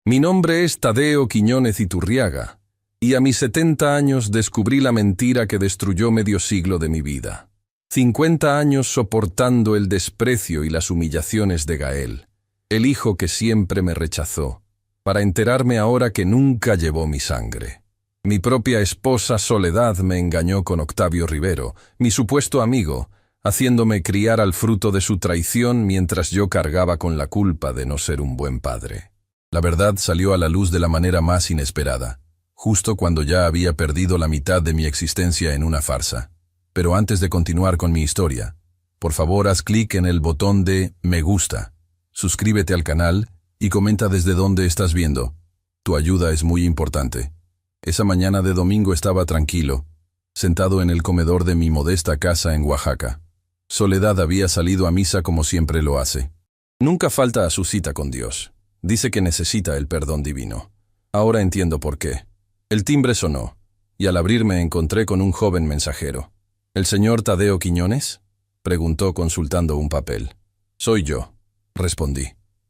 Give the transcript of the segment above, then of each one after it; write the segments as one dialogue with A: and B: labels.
A: Mi nombre es Tadeo Quiñónez Iturriaga, y a mis 70 años descubrí la mentira que destruyó medio siglo de mi vida. 50 años soportando el desprecio y las humillaciones de Gael, el hijo que siempre me rechazó, para enterarme ahora que nunca llevó mi sangre. Mi propia esposa Soledad me engañó con Octavio Rivero, mi supuesto amigo, haciéndome criar al fruto de su traición mientras yo cargaba con la culpa de no ser un buen padre. La verdad salió a la luz de la manera más inesperada, justo cuando ya había perdido la mitad de mi existencia en una farsa. Pero antes de continuar con mi historia, por favor haz clic en el botón de me gusta, suscríbete al canal y comenta desde dónde estás viendo. Tu ayuda es muy importante. Esa mañana de domingo estaba tranquilo, sentado en el comedor de mi modesta casa en Oaxaca. Soledad había salido a misa como siempre lo hace. Nunca falta a su cita con Dios. Dice que necesita el perdón divino. Ahora entiendo por qué. El timbre sonó, y al abrir me encontré con un joven mensajero. ¿El señor Tadeo Quiñónez?, preguntó consultando un papel. Soy yo, respondí.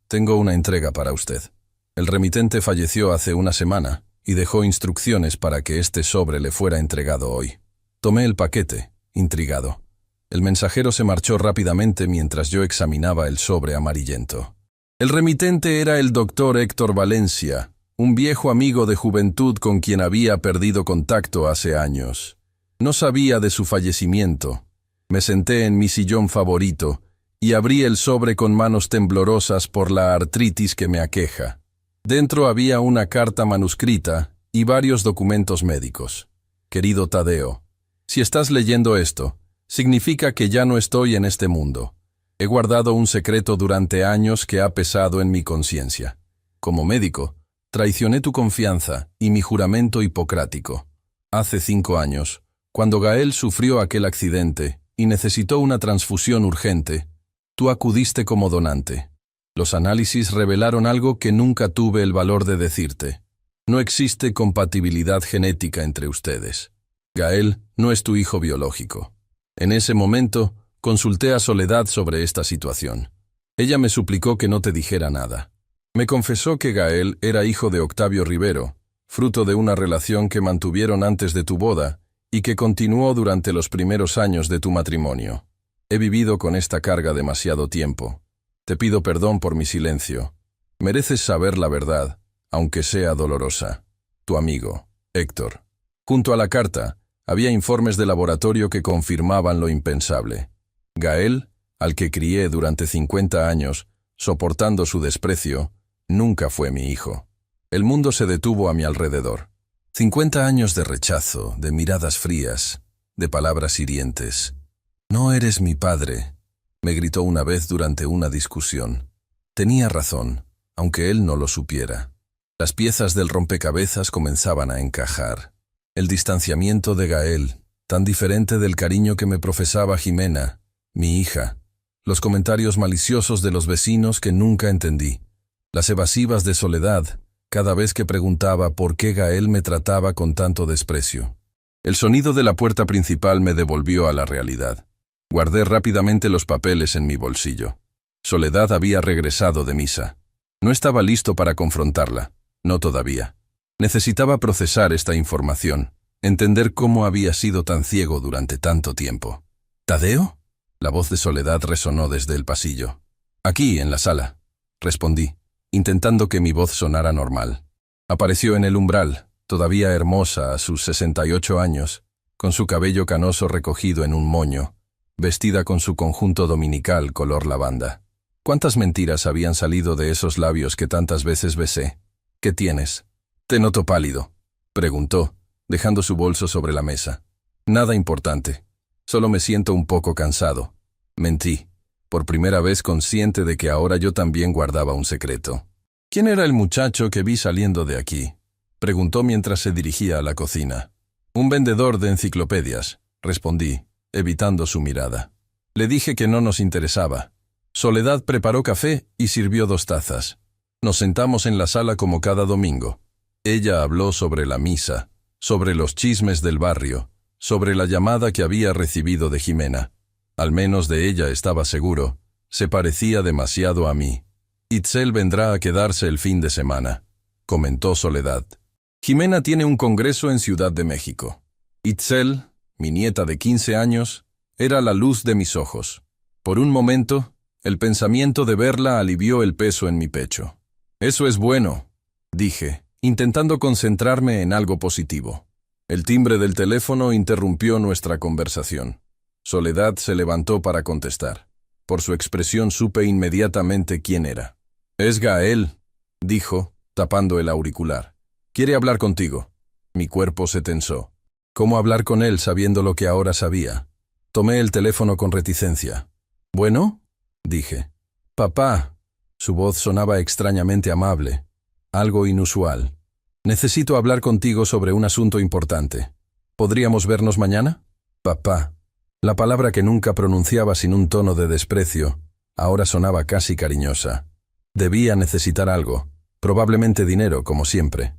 A: Tengo una entrega para usted. El remitente falleció hace una semana y dejó instrucciones para que este sobre le fuera entregado hoy. Tomé el paquete, intrigado. El mensajero se marchó rápidamente mientras yo examinaba el sobre amarillento. El remitente era el doctor Héctor Valencia, un viejo amigo de juventud con quien había perdido contacto hace años. No sabía de su fallecimiento. Me senté en mi sillón favorito y abrí el sobre con manos temblorosas por la artritis que me aqueja. Dentro había una carta manuscrita y varios documentos médicos. Querido Tadeo, si estás leyendo esto, significa que ya no estoy en este mundo. He guardado un secreto durante años que ha pesado en mi conciencia. Como médico, traicioné tu confianza y mi juramento hipocrático. Hace 5 años, cuando Gael sufrió aquel accidente y necesitó una transfusión urgente, tú acudiste como donante. Los análisis revelaron algo que nunca tuve el valor de decirte. No existe compatibilidad genética entre ustedes. Gael no es tu hijo biológico. En ese momento, consulté a Soledad sobre esta situación. Ella me suplicó que no te dijera nada. Me confesó que Gael era hijo de Octavio Rivero, fruto de una relación que mantuvieron antes de tu boda y que continuó durante los primeros años de tu matrimonio. He vivido con esta carga demasiado tiempo. Te pido perdón por mi silencio. Mereces saber la verdad, aunque sea dolorosa. Tu amigo, Héctor. Junto a la carta, había informes de laboratorio que confirmaban lo impensable. Gael, al que crié durante 50 años, soportando su desprecio, nunca fue mi hijo. El mundo se detuvo a mi alrededor. 50 años de rechazo, de miradas frías, de palabras hirientes. No eres mi padre, me gritó una vez durante una discusión. Tenía razón, aunque él no lo supiera. Las piezas del rompecabezas comenzaban a encajar. El distanciamiento de Gael, tan diferente del cariño que me profesaba Jimena, mi hija. Los comentarios maliciosos de los vecinos que nunca entendí. Las evasivas de Soledad, cada vez que preguntaba por qué Gael me trataba con tanto desprecio. El sonido de la puerta principal me devolvió a la realidad. Guardé rápidamente los papeles en mi bolsillo. Soledad había regresado de misa. No estaba listo para confrontarla, no todavía. Necesitaba procesar esta información, entender cómo había sido tan ciego durante tanto tiempo. ¿Tadeo? La voz de Soledad resonó desde el pasillo. Aquí, en la sala, respondí, intentando que mi voz sonara normal. Apareció en el umbral, todavía hermosa a sus 68 años, con su cabello canoso recogido en un moño, vestida con su conjunto dominical color lavanda. ¿Cuántas mentiras habían salido de esos labios que tantas veces besé? ¿Qué tienes? Te noto pálido, preguntó, dejando su bolso sobre la mesa. Nada importante. Solo me siento un poco cansado. Mentí, por primera vez consciente de que ahora yo también guardaba un secreto. ¿Quién era el muchacho que vi saliendo de aquí?, preguntó mientras se dirigía a la cocina. Un vendedor de enciclopedias, respondí, evitando su mirada. Le dije que no nos interesaba. Soledad preparó café y sirvió 2 tazas. Nos sentamos en la sala como cada domingo. Ella habló sobre la misa, sobre los chismes del barrio, sobre la llamada que había recibido de Jimena. Al menos de ella estaba seguro. Se parecía demasiado a mí. Itzel vendrá a quedarse el fin de semana. comentó Soledad. Jimena tiene un congreso en Ciudad de México. Itzel, mi nieta de 15 años, era la luz de mis ojos. Por un momento, el pensamiento de verla alivió el peso en mi pecho. Eso es bueno, dije, intentando concentrarme en algo positivo. El timbre del teléfono interrumpió nuestra conversación. Soledad se levantó para contestar. Por su expresión supe inmediatamente quién era. «Es Gael», dijo, tapando el auricular. «Quiere hablar contigo». Mi cuerpo se tensó. ¿Cómo hablar con él sabiendo lo que ahora sabía? Tomé el teléfono con reticencia. «¿Bueno?», dije. «Papá». Su voz sonaba extrañamente amable. Algo inusual. «Necesito hablar contigo sobre un asunto importante. ¿Podríamos vernos mañana?» «Papá». La palabra que nunca pronunciaba sin un tono de desprecio, ahora sonaba casi cariñosa. Debía necesitar algo, probablemente dinero, como siempre.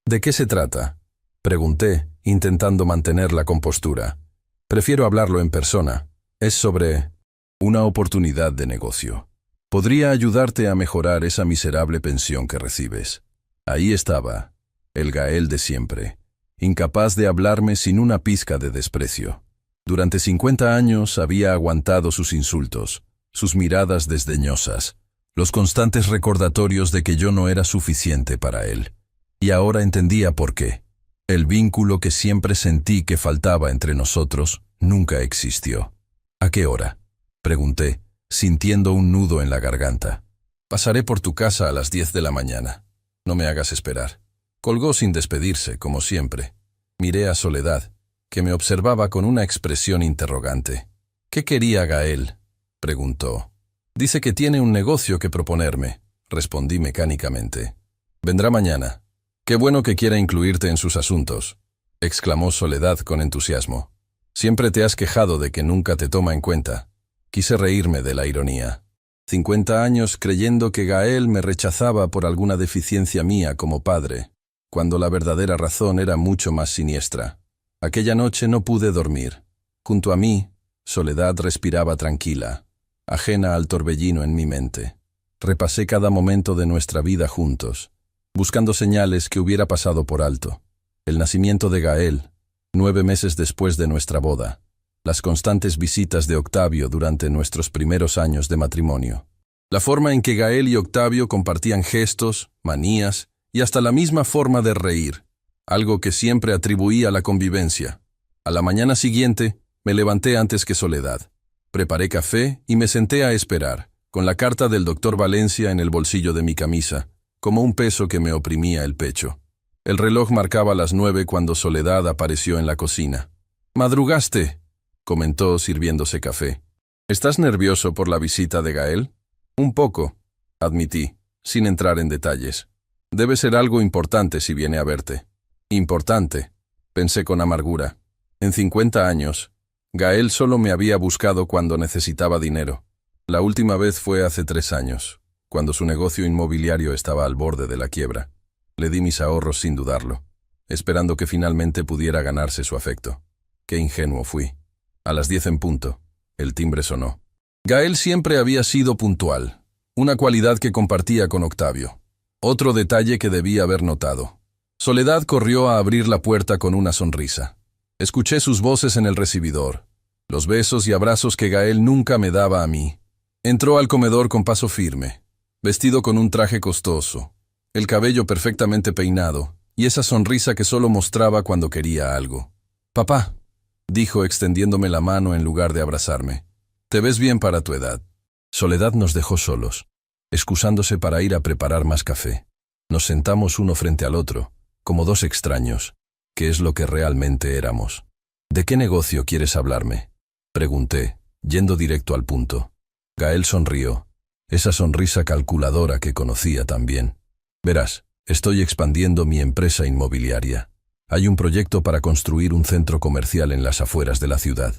A: «¿De qué se trata?», pregunté, intentando mantener la compostura. «Prefiero hablarlo en persona. Es sobre una oportunidad de negocio. Podría ayudarte a mejorar esa miserable pensión que recibes». Ahí estaba, el Gael de siempre, incapaz de hablarme sin una pizca de desprecio. Durante 50 años había aguantado sus insultos, sus miradas desdeñosas, los constantes recordatorios de que yo no era suficiente para él. Y ahora entendía por qué. El vínculo que siempre sentí que faltaba entre nosotros nunca existió. «¿A qué hora?», pregunté, sintiendo un nudo en la garganta. «Pasaré por tu casa a las 10 de la mañana. No me hagas esperar». Colgó sin despedirse, como siempre. Miré a Soledad, que me observaba con una expresión interrogante. «¿Qué quería Gael?», preguntó. «Dice que tiene un negocio que proponerme», respondí mecánicamente. «Vendrá mañana». «Qué bueno que quiera incluirte en sus asuntos», exclamó Soledad con entusiasmo. «Siempre te has quejado de que nunca te toma en cuenta». Quise reírme de la ironía. 50 años creyendo que Gael me rechazaba por alguna deficiencia mía como padre, cuando la verdadera razón era mucho más siniestra. Aquella noche no pude dormir. Junto a mí, Soledad respiraba tranquila, ajena al torbellino en mi mente. Repasé cada momento de nuestra vida juntos, buscando señales que hubiera pasado por alto. El nacimiento de Gael, 9 meses después de nuestra boda. Las constantes visitas de Octavio durante nuestros primeros años de matrimonio. La forma en que Gael y Octavio compartían gestos, manías y hasta la misma forma de reír. Algo que siempre atribuí a la convivencia. A la mañana siguiente, me levanté antes que Soledad. Preparé café y me senté a esperar, con la carta del doctor Valencia en el bolsillo de mi camisa, como un peso que me oprimía el pecho. El reloj marcaba las 9 cuando Soledad apareció en la cocina. «¿Madrugaste?», comentó sirviéndose café. «¿Estás nervioso por la visita de Gael?» «Un poco», admití, sin entrar en detalles. «Debe ser algo importante si viene a verte». «Importante», pensé con amargura. En 50 años, Gael solo me había buscado cuando necesitaba dinero. La última vez fue hace 3 años, cuando su negocio inmobiliario estaba al borde de la quiebra. Le di mis ahorros sin dudarlo, esperando que finalmente pudiera ganarse su afecto. Qué ingenuo fui. A las 10 en punto, el timbre sonó. Gael siempre había sido puntual, una cualidad que compartía con Octavio. Otro detalle que debía haber notado. Soledad corrió a abrir la puerta con una sonrisa. Escuché sus voces en el recibidor, los besos y abrazos que Gael nunca me daba a mí. Entró al comedor con paso firme, vestido con un traje costoso, el cabello perfectamente peinado y esa sonrisa que solo mostraba cuando quería algo. «Papá», dijo extendiéndome la mano en lugar de abrazarme. «Te ves bien para tu edad». Soledad nos dejó solos, excusándose para ir a preparar más café. Nos sentamos uno frente al otro, como dos extraños, que es lo que realmente éramos. «¿De qué negocio quieres hablarme?», pregunté, yendo directo al punto. Gael sonrió, esa sonrisa calculadora que conocía tan bien. «Verás, estoy expandiendo mi empresa inmobiliaria. Hay un proyecto para construir un centro comercial en las afueras de la ciudad.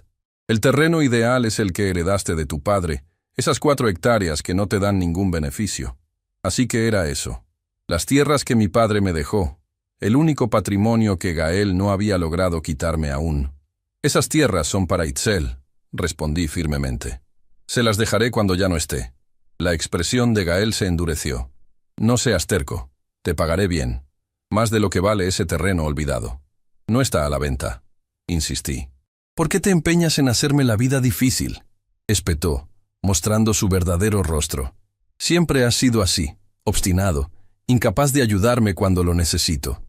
A: El terreno ideal es el que heredaste de tu padre, esas 4 hectáreas que no te dan ningún beneficio. Así que era eso. Las tierras que mi padre me dejó, el único patrimonio que Gael no había logrado quitarme aún. Esas tierras son para Itzel», respondí firmemente. «Se las dejaré cuando ya no esté». La expresión de Gael se endureció. «No seas terco», Te pagaré bien. Más de lo que vale ese terreno olvidado. No está a la venta, insistí. ¿Por qué te empeñas en hacerme la vida difícil?, espetó, mostrando su verdadero rostro. Siempre has sido así, obstinado, incapaz de ayudarme cuando lo necesito.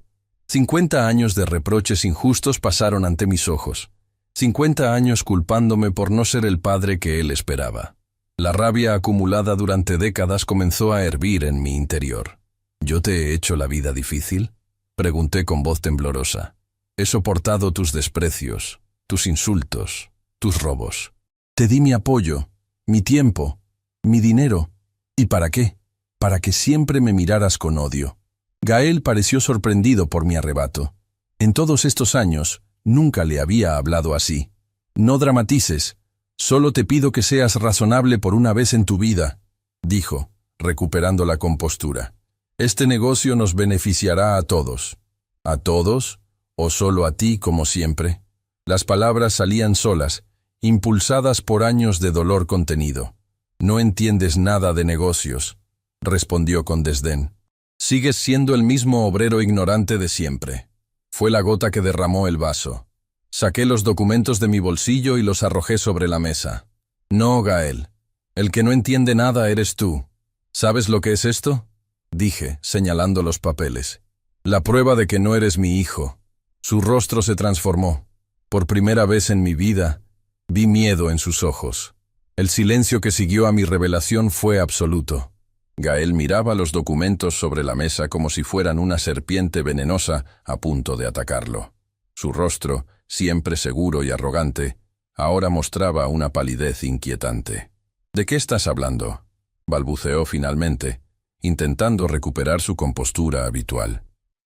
A: 50 años de reproches injustos pasaron ante mis ojos. 50 años culpándome por no ser el padre que él esperaba. La rabia acumulada durante décadas comenzó a hervir en mi interior. ¿Yo te he hecho la vida difícil?, pregunté con voz temblorosa. He soportado tus desprecios, tus insultos, tus robos. Te di mi apoyo, mi tiempo, mi dinero. ¿Y para qué? Para que siempre me miraras con odio. Gael pareció sorprendido por mi arrebato. En todos estos años, nunca le había hablado así. No dramatices, solo te pido que seas razonable por una vez en tu vida, dijo, recuperando la compostura. Este negocio nos beneficiará a todos. ¿A todos? ¿O solo a ti como siempre? Las palabras salían solas, impulsadas por años de dolor contenido. No entiendes nada de negocios, respondió con desdén. Sigues siendo el mismo obrero ignorante de siempre. Fue la gota que derramó el vaso. Saqué los documentos de mi bolsillo y los arrojé sobre la mesa. No, Gael. El que no entiende nada eres tú. ¿Sabes lo que es esto?, dije, señalando los papeles. La prueba de que no eres mi hijo. Su rostro se transformó. Por primera vez en mi vida, vi miedo en sus ojos. El silencio que siguió a mi revelación fue absoluto. Gael miraba los documentos sobre la mesa como si fueran una serpiente venenosa a punto de atacarlo. Su rostro, siempre seguro y arrogante, ahora mostraba una palidez inquietante. ¿De qué estás hablando?, balbuceó finalmente, intentando recuperar su compostura habitual.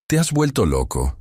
A: ¿Te has vuelto loco?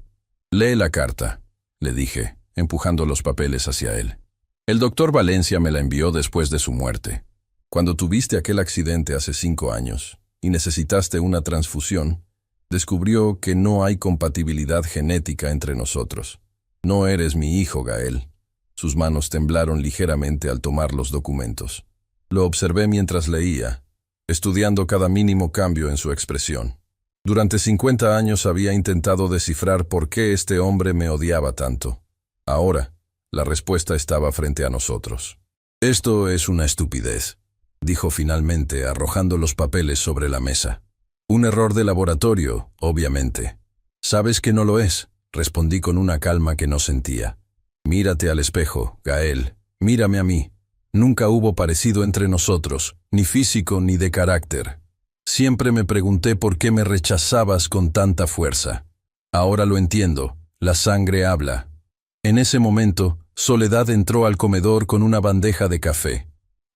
A: Lee la carta, le dije, empujando los papeles hacia él. El doctor Valencia me la envió después de su muerte. Cuando tuviste aquel accidente hace 5 años y necesitaste una transfusión, descubrió que no hay compatibilidad genética entre nosotros. No eres mi hijo, Gael. Sus manos temblaron ligeramente al tomar los documentos. Lo observé mientras leía, estudiando cada mínimo cambio en su expresión. Durante 50 años había intentado descifrar por qué este hombre me odiaba tanto. Ahora, la respuesta estaba frente a nosotros. Esto es una estupidez, dijo finalmente, arrojando los papeles sobre la mesa. Un error de laboratorio, obviamente. Sabes que no lo es, respondí con una calma que no sentía. Mírate al espejo, Gael, mírame a mí. Nunca hubo parecido entre nosotros, ni físico ni de carácter. Siempre me pregunté por qué me rechazabas con tanta fuerza. Ahora lo entiendo, la sangre habla. En ese momento, Soledad entró al comedor con una bandeja de café.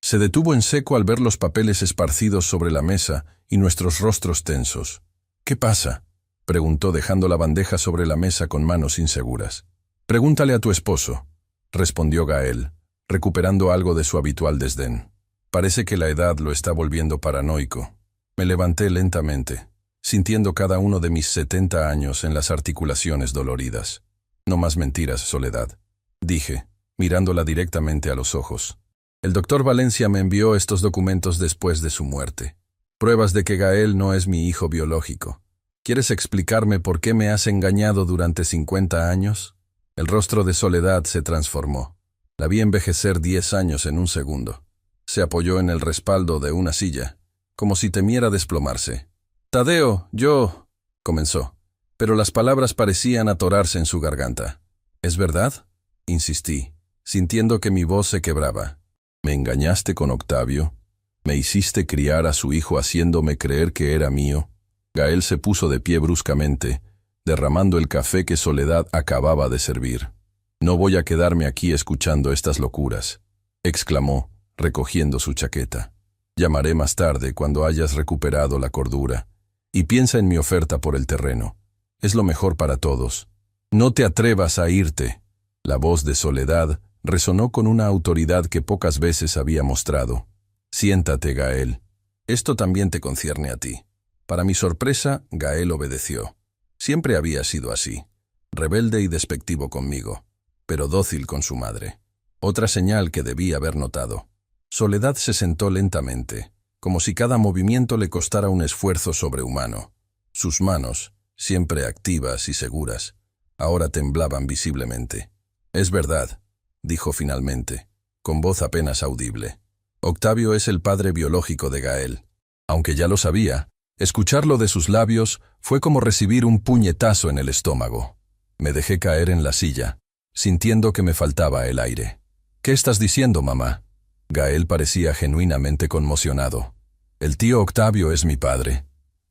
A: Se detuvo en seco al ver los papeles esparcidos sobre la mesa y nuestros rostros tensos. ¿Qué pasa?, preguntó dejando la bandeja sobre la mesa con manos inseguras. Pregúntale a tu esposo, respondió Gael, recuperando algo de su habitual desdén. Parece que la edad lo está volviendo paranoico. Me levanté lentamente, sintiendo cada uno de mis 70 años en las articulaciones doloridas. No más mentiras, Soledad, dije, mirándola directamente a los ojos. El doctor Valencia me envió estos documentos después de su muerte. Pruebas de que Gael no es mi hijo biológico. ¿Quieres explicarme por qué me has engañado durante 50 años? El rostro de Soledad se transformó. La vi envejecer 10 años en un segundo. Se apoyó en el respaldo de una silla, como si temiera desplomarse. «Tadeo, yo...» comenzó, pero las palabras parecían atorarse en su garganta. «¿Es verdad?», insistí, sintiendo que mi voz se quebraba. «¿Me engañaste con Octavio? ¿Me hiciste criar a su hijo haciéndome creer que era mío?» Gael se puso de pie bruscamente, derramando el café que Soledad acababa de servir. «No voy a quedarme aquí escuchando estas locuras», exclamó, recogiendo su chaqueta. «Llamaré más tarde cuando hayas recuperado la cordura. Y piensa en mi oferta por el terreno. Es lo mejor para todos. No te atrevas a irte». La voz de Soledad resonó con una autoridad que pocas veces había mostrado. «Siéntate, Gael. Esto también te concierne a ti». Para mi sorpresa, Gael obedeció. Siempre había sido así, rebelde y despectivo conmigo, pero dócil con su madre. Otra señal que debí haber notado. Soledad se sentó lentamente, como si cada movimiento le costara un esfuerzo sobrehumano. Sus manos, siempre activas y seguras, ahora temblaban visiblemente. «Es verdad», dijo finalmente, con voz apenas audible. «Octavio es el padre biológico de Gael». Aunque ya lo sabía, escucharlo de sus labios fue como recibir un puñetazo en el estómago. Me dejé caer en la silla, sintiendo que me faltaba el aire. «¿Qué estás diciendo, mamá?» Gael parecía genuinamente conmocionado. «El tío Octavio es mi padre.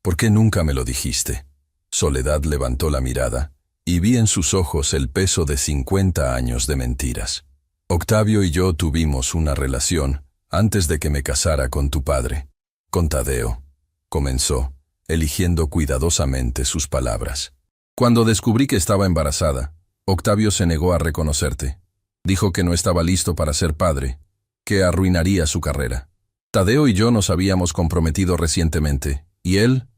A: ¿Por qué nunca me lo dijiste?» Soledad levantó la mirada, y vi en sus ojos el peso de 50 años de mentiras. «Octavio y yo tuvimos una relación antes de que me casara con tu padre, con Tadeo», comenzó, eligiendo cuidadosamente sus palabras. «Cuando descubrí que estaba embarazada, Octavio se negó a reconocerte. Dijo que no estaba listo para ser padre, que arruinaría su carrera. Tadeo y yo nos habíamos comprometido recientemente, y él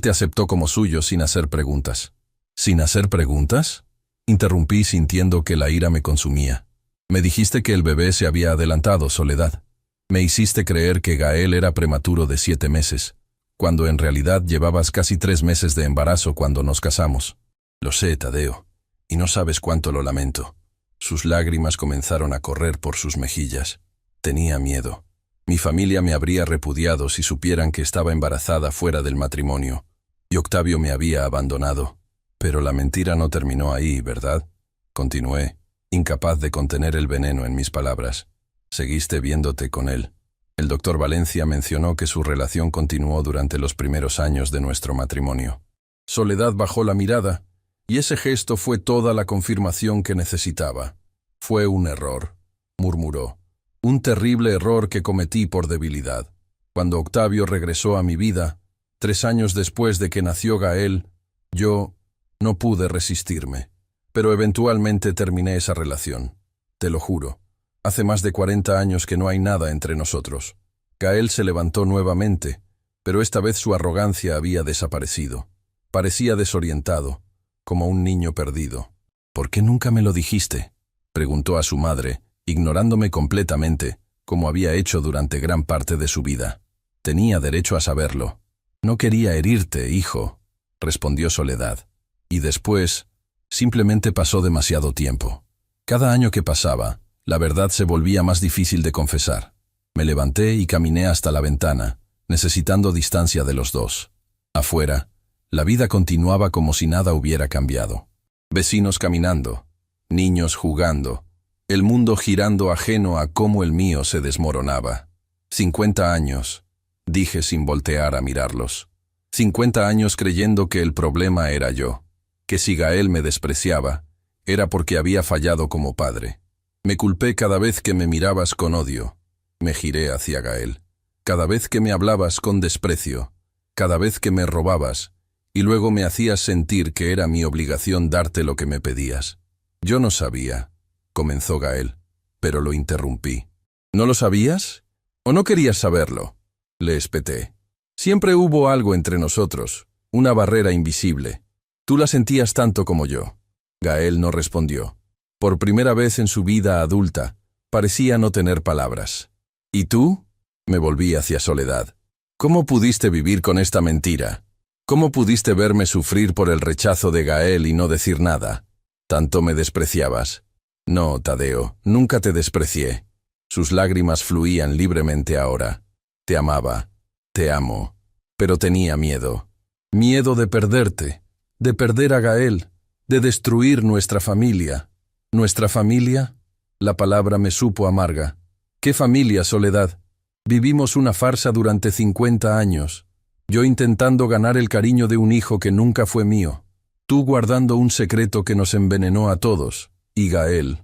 A: te aceptó como suyo sin hacer preguntas». «¿Sin hacer preguntas?», interrumpí sintiendo que la ira me consumía. «Me dijiste que el bebé se había adelantado, Soledad. Me hiciste creer que Gael era prematuro de 7 meses, cuando en realidad llevabas casi 3 meses de embarazo cuando nos casamos». «Lo sé, Tadeo, y no sabes cuánto lo lamento». Sus lágrimas comenzaron a correr por sus mejillas. Tenía miedo. Mi familia me habría repudiado si supieran que estaba embarazada fuera del matrimonio, y Octavio me había abandonado. «Pero la mentira no terminó ahí, ¿verdad?», continué, incapaz de contener el veneno en mis palabras. «Seguiste viéndote con él. El doctor Valencia mencionó que su relación continuó durante los primeros años de nuestro matrimonio». Soledad bajó la mirada, y ese gesto fue toda la confirmación que necesitaba. «Fue un error», murmuró. «Un terrible error que cometí por debilidad. Cuando Octavio regresó a mi vida, 3 años después de que nació Gael, yo no pude resistirme. Pero eventualmente terminé esa relación. Te lo juro. Hace más de 40 años que no hay nada entre nosotros». Gael se levantó nuevamente, pero esta vez su arrogancia había desaparecido. Parecía desorientado, como un niño perdido. «¿Por qué nunca me lo dijiste?», preguntó a su madre, ignorándome completamente, como había hecho durante gran parte de su vida. Tenía derecho a saberlo. «No quería herirte, hijo», respondió Soledad. Y después, simplemente pasó demasiado tiempo. Cada año que pasaba, la verdad se volvía más difícil de confesar. Me levanté y caminé hasta la ventana, necesitando distancia de los dos. Afuera, la vida continuaba como si nada hubiera cambiado. Vecinos caminando, niños jugando, el mundo girando ajeno a cómo el mío se desmoronaba. 50 años, dije sin voltear a mirarlos. 50 años creyendo que el problema era yo, que si Gael me despreciaba, era porque había fallado como padre. Me culpé cada vez que me mirabas con odio. Me giré hacia Gael. Cada vez que me hablabas con desprecio, cada vez que me robabas, y luego me hacías sentir que era mi obligación darte lo que me pedías. «Yo no sabía», comenzó Gael, pero lo interrumpí. «¿No lo sabías? ¿O no querías saberlo?», le espeté. «Siempre hubo algo entre nosotros, una barrera invisible. Tú la sentías tanto como yo». Gael no respondió. Por primera vez en su vida adulta, parecía no tener palabras. «¿Y tú?», me volví hacia Soledad. «¿Cómo pudiste vivir con esta mentira? ¿Cómo pudiste verme sufrir por el rechazo de Gael y no decir nada? ¿Tanto me despreciabas?». «No, Tadeo, nunca te desprecié». Sus lágrimas fluían libremente ahora. «Te amaba, te amo, pero tenía miedo. Miedo de perderte, de perder a Gael, de destruir nuestra familia». «¿Nuestra familia?», la palabra me supo amarga. «¿Qué familia, Soledad? Vivimos una farsa durante 50 años. Yo intentando ganar el cariño de un hijo que nunca fue mío. Tú guardando un secreto que nos envenenó a todos. Y Gael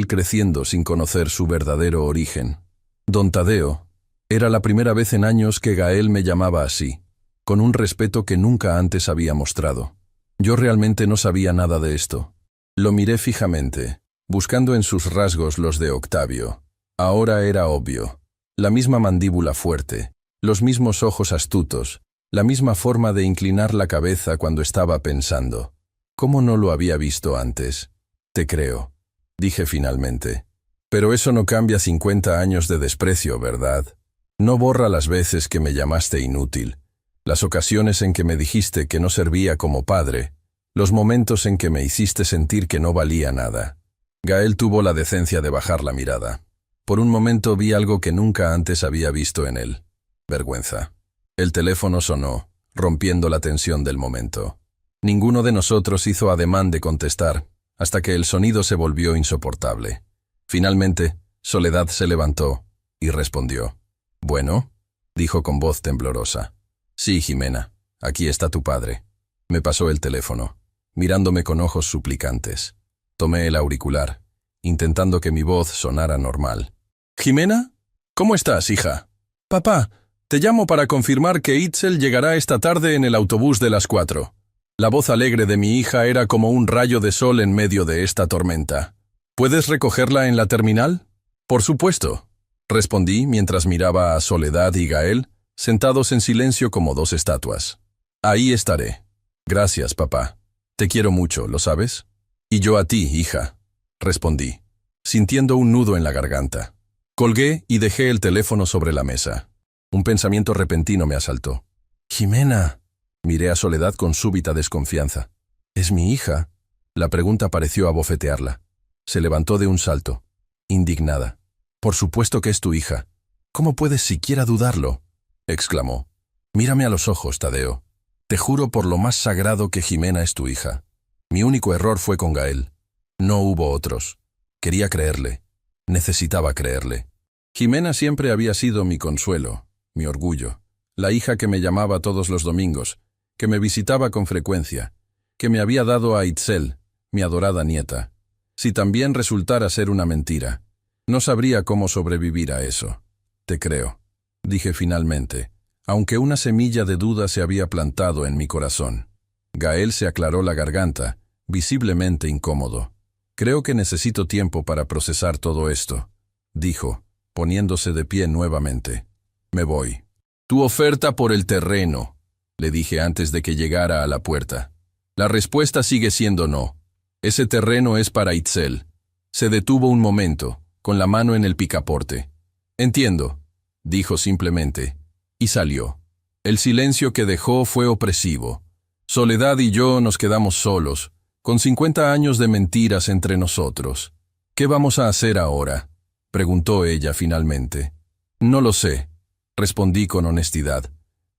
A: creciendo sin conocer su verdadero origen. Don Tadeo, era la primera vez en años que Gael me llamaba así, con un respeto que nunca antes había mostrado. Yo realmente no sabía nada de esto». Lo miré fijamente, buscando en sus rasgos los de Octavio. Ahora era obvio. La misma mandíbula fuerte, los mismos ojos astutos, la misma forma de inclinar la cabeza cuando estaba pensando. ¿Cómo no lo había visto antes? «Te creo», dije finalmente. «Pero eso no cambia 50 años de desprecio, ¿verdad? No borra las veces que me llamaste inútil, Las ocasiones en que me dijiste que no servía como padre, los momentos en que me hiciste sentir que no valía nada. Gael tuvo la decencia de bajar la mirada. Por un momento vi algo que nunca antes había visto en él. Vergüenza. El teléfono sonó, rompiendo la tensión del momento. Ninguno de nosotros hizo ademán de contestar, hasta que el sonido se volvió insoportable. Finalmente, Soledad se levantó y respondió. «¿Bueno?», dijo con voz temblorosa. «Sí, Jimena, aquí está tu padre». Me pasó el teléfono, mirándome con ojos suplicantes. Tomé el auricular, intentando que mi voz sonara normal. «¿Jimena? ¿Cómo estás, hija? Papá, te llamo para confirmar que Itzel llegará esta tarde en el autobús de las 4. La voz alegre de mi hija era como un rayo de sol en medio de esta tormenta. ¿Puedes recogerla en la terminal?» «Por supuesto», respondí mientras miraba a Soledad y Gael, sentados en silencio como dos estatuas. «Ahí estaré». «Gracias, papá. Te quiero mucho, ¿lo sabes?» «Y yo a ti, hija», respondí, sintiendo un nudo en la garganta. Colgué y dejé el teléfono sobre la mesa. Un pensamiento repentino me asaltó. «Jimena», miré a Soledad con súbita desconfianza. «¿Es mi hija?». La pregunta pareció abofetearla. Se levantó de un salto, indignada. «Por supuesto que es tu hija. ¿Cómo puedes siquiera dudarlo?», exclamó. «Mírame a los ojos, Tadeo. Te juro por lo más sagrado que Jimena es tu hija. Mi único error fue con Gael. No hubo otros. Quería creerle. Necesitaba creerle. Jimena siempre había sido mi consuelo, mi orgullo, la hija que me llamaba todos los domingos, que me visitaba con frecuencia, que me había dado a Itzel, mi adorada nieta. Si también resultara ser una mentira, no sabría cómo sobrevivir a eso. «Te creo», dije finalmente, aunque una semilla de duda se había plantado en mi corazón. Gael se aclaró la garganta, visiblemente incómodo. «Creo que necesito tiempo para procesar todo esto», dijo, poniéndose de pie nuevamente. «Me voy». «Tu oferta por el terreno», le dije antes de que llegara a la puerta. «La respuesta sigue siendo no. Ese terreno es para Itzel». Se detuvo un momento, con la mano en el picaporte. «Entiendo», dijo simplemente, y salió. El silencio que dejó fue opresivo. Soledad y yo nos quedamos solos, con 50 años de mentiras entre nosotros. «¿Qué vamos a hacer ahora?», preguntó ella finalmente. «No lo sé», respondí con honestidad,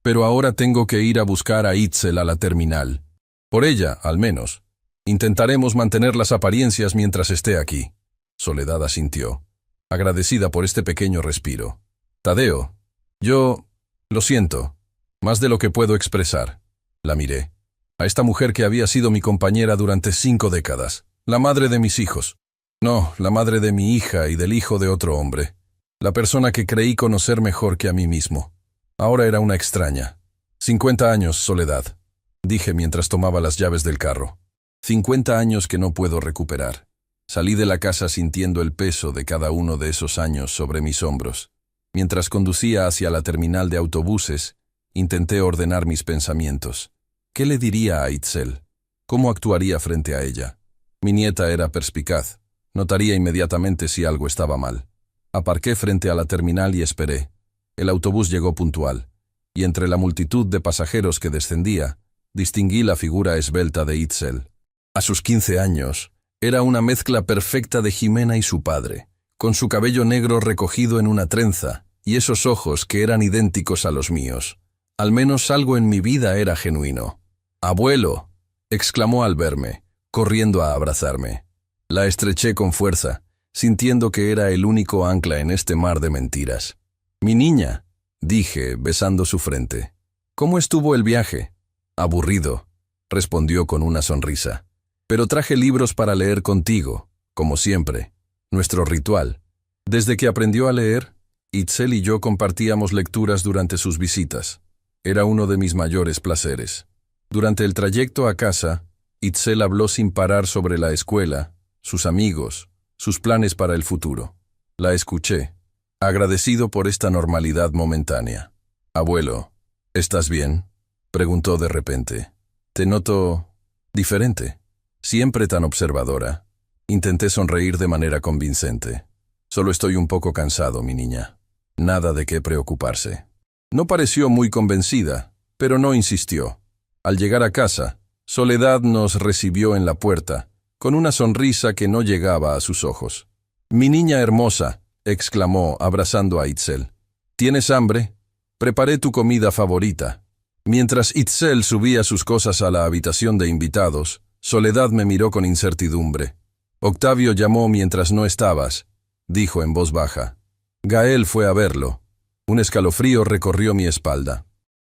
A: «pero ahora tengo que ir a buscar a Itzel a la terminal. Por ella, al menos. Intentaremos mantener las apariencias mientras esté aquí». Soledad asintió, agradecida por este pequeño respiro. «Tadeo, lo siento, más de lo que puedo expresar». La miré. A esta mujer que había sido mi compañera durante 5 décadas, la madre de mis hijos. No, la madre de mi hija y del hijo de otro hombre. La persona que creí conocer mejor que a mí mismo. Ahora era una extraña. 50 años, Soledad, dije mientras tomaba las llaves del carro. 50 años que no puedo recuperar. Salí de la casa sintiendo el peso de cada uno de esos años sobre mis hombros. Mientras conducía hacia la terminal de autobuses, intenté ordenar mis pensamientos. ¿Qué le diría a Itzel? ¿Cómo actuaría frente a ella? Mi nieta era perspicaz. Notaría inmediatamente si algo estaba mal. Aparqué frente a la terminal y esperé. El autobús llegó puntual, y entre la multitud de pasajeros que descendía, distinguí la figura esbelta de Itzel. A sus 15 años, era una mezcla perfecta de Jimena y su padre, con su cabello negro recogido en una trenza, y esos ojos que eran idénticos a los míos. Al menos algo en mi vida era genuino. «Abuelo», exclamó al verme, corriendo a abrazarme. La estreché con fuerza, sintiendo que era el único ancla en este mar de mentiras. «Mi niña», dije, besando su frente. «¿Cómo estuvo el viaje?» «Aburrido», respondió con una sonrisa. «Pero traje libros para leer contigo, como siempre. Nuestro ritual». Desde que aprendió a leer, Itzel y yo compartíamos lecturas durante sus visitas. Era uno de mis mayores placeres. Durante el trayecto a casa, Itzel habló sin parar sobre la escuela, sus amigos, sus planes para el futuro. La escuché, agradecido por esta normalidad momentánea. «Abuelo, ¿estás bien?», preguntó de repente. «Te noto diferente, siempre tan observadora». Intenté sonreír de manera convincente. «Solo estoy un poco cansado, mi niña. Nada de qué preocuparse». No pareció muy convencida, pero no insistió. Al llegar a casa, Soledad nos recibió en la puerta, con una sonrisa que no llegaba a sus ojos. «Mi niña hermosa», exclamó, abrazando a Itzel. «¿Tienes hambre? Preparé tu comida favorita». Mientras Itzel subía sus cosas a la habitación de invitados, Soledad me miró con incertidumbre. «Octavio llamó mientras no estabas», dijo en voz baja. «Gael fue a verlo». Un escalofrío recorrió mi espalda.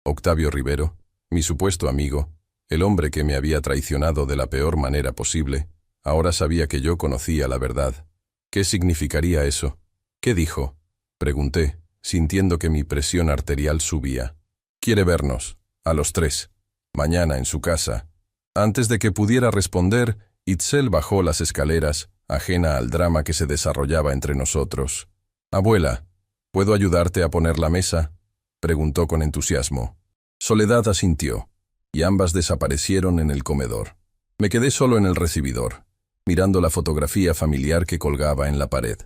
A: Octavio Rivero, mi supuesto amigo, el hombre que me había traicionado de la peor manera posible, ahora sabía que yo conocía la verdad. ¿Qué significaría eso? ¿Qué dijo? Pregunté, sintiendo que mi presión arterial subía. «Quiere vernos, a los 3, mañana en su casa». Antes de que pudiera responder, Itzel bajó las escaleras, ajena al drama que se desarrollaba entre nosotros. «Abuela, ¿puedo ayudarte a poner la mesa?», preguntó con entusiasmo. Soledad asintió, y ambas desaparecieron en el comedor. Me quedé solo en el recibidor, mirando la fotografía familiar que colgaba en la pared.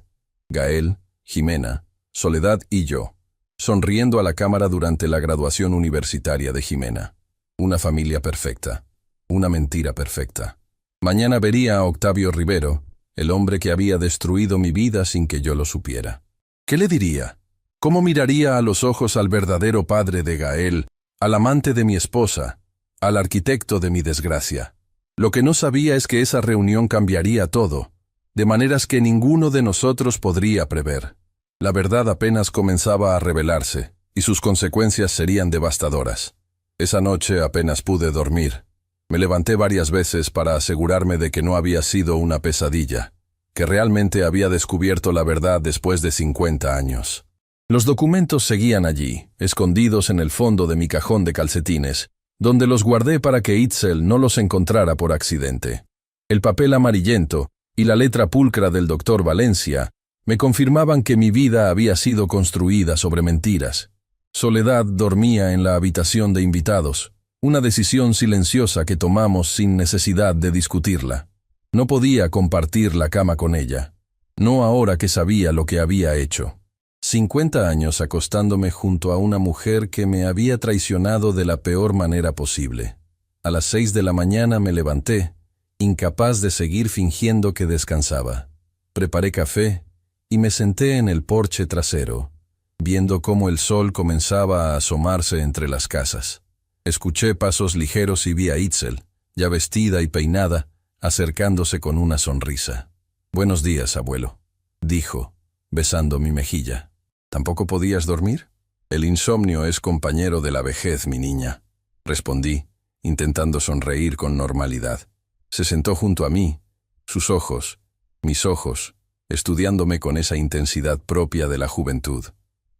A: Gael, Jimena, Soledad y yo, sonriendo a la cámara durante la graduación universitaria de Jimena. Una familia perfecta, una mentira perfecta. Mañana vería a Octavio Rivero, el hombre que había destruido mi vida sin que yo lo supiera. ¿Qué le diría? ¿Cómo miraría a los ojos al verdadero padre de Gael, al amante de mi esposa, al arquitecto de mi desgracia? Lo que no sabía es que esa reunión cambiaría todo, de maneras que ninguno de nosotros podría prever. La verdad apenas comenzaba a revelarse, y sus consecuencias serían devastadoras. Esa noche apenas pude dormir. Me levanté varias veces para asegurarme de que no había sido una pesadilla, que realmente había descubierto la verdad después de 50 años. Los documentos seguían allí, escondidos en el fondo de mi cajón de calcetines, donde los guardé para que Itzel no los encontrara por accidente. El papel amarillento y la letra pulcra del doctor Valencia me confirmaban que mi vida había sido construida sobre mentiras. Soledad dormía en la habitación de invitados, una decisión silenciosa que tomamos sin necesidad de discutirla. No podía compartir la cama con ella, no ahora que sabía lo que había hecho. 50 años acostándome junto a una mujer que me había traicionado de la peor manera posible. A las 6 de la mañana me levanté, incapaz de seguir fingiendo que descansaba. Preparé café y me senté en el porche trasero, viendo cómo el sol comenzaba a asomarse entre las casas. Escuché pasos ligeros y vi a Itzel, ya vestida y peinada, acercándose con una sonrisa. «Buenos días, abuelo», dijo, besando mi mejilla. «¿Tampoco podías dormir?» «El insomnio es compañero de la vejez, mi niña», respondí, intentando sonreír con normalidad. Se sentó junto a mí, sus ojos, mis ojos, estudiándome con esa intensidad propia de la juventud.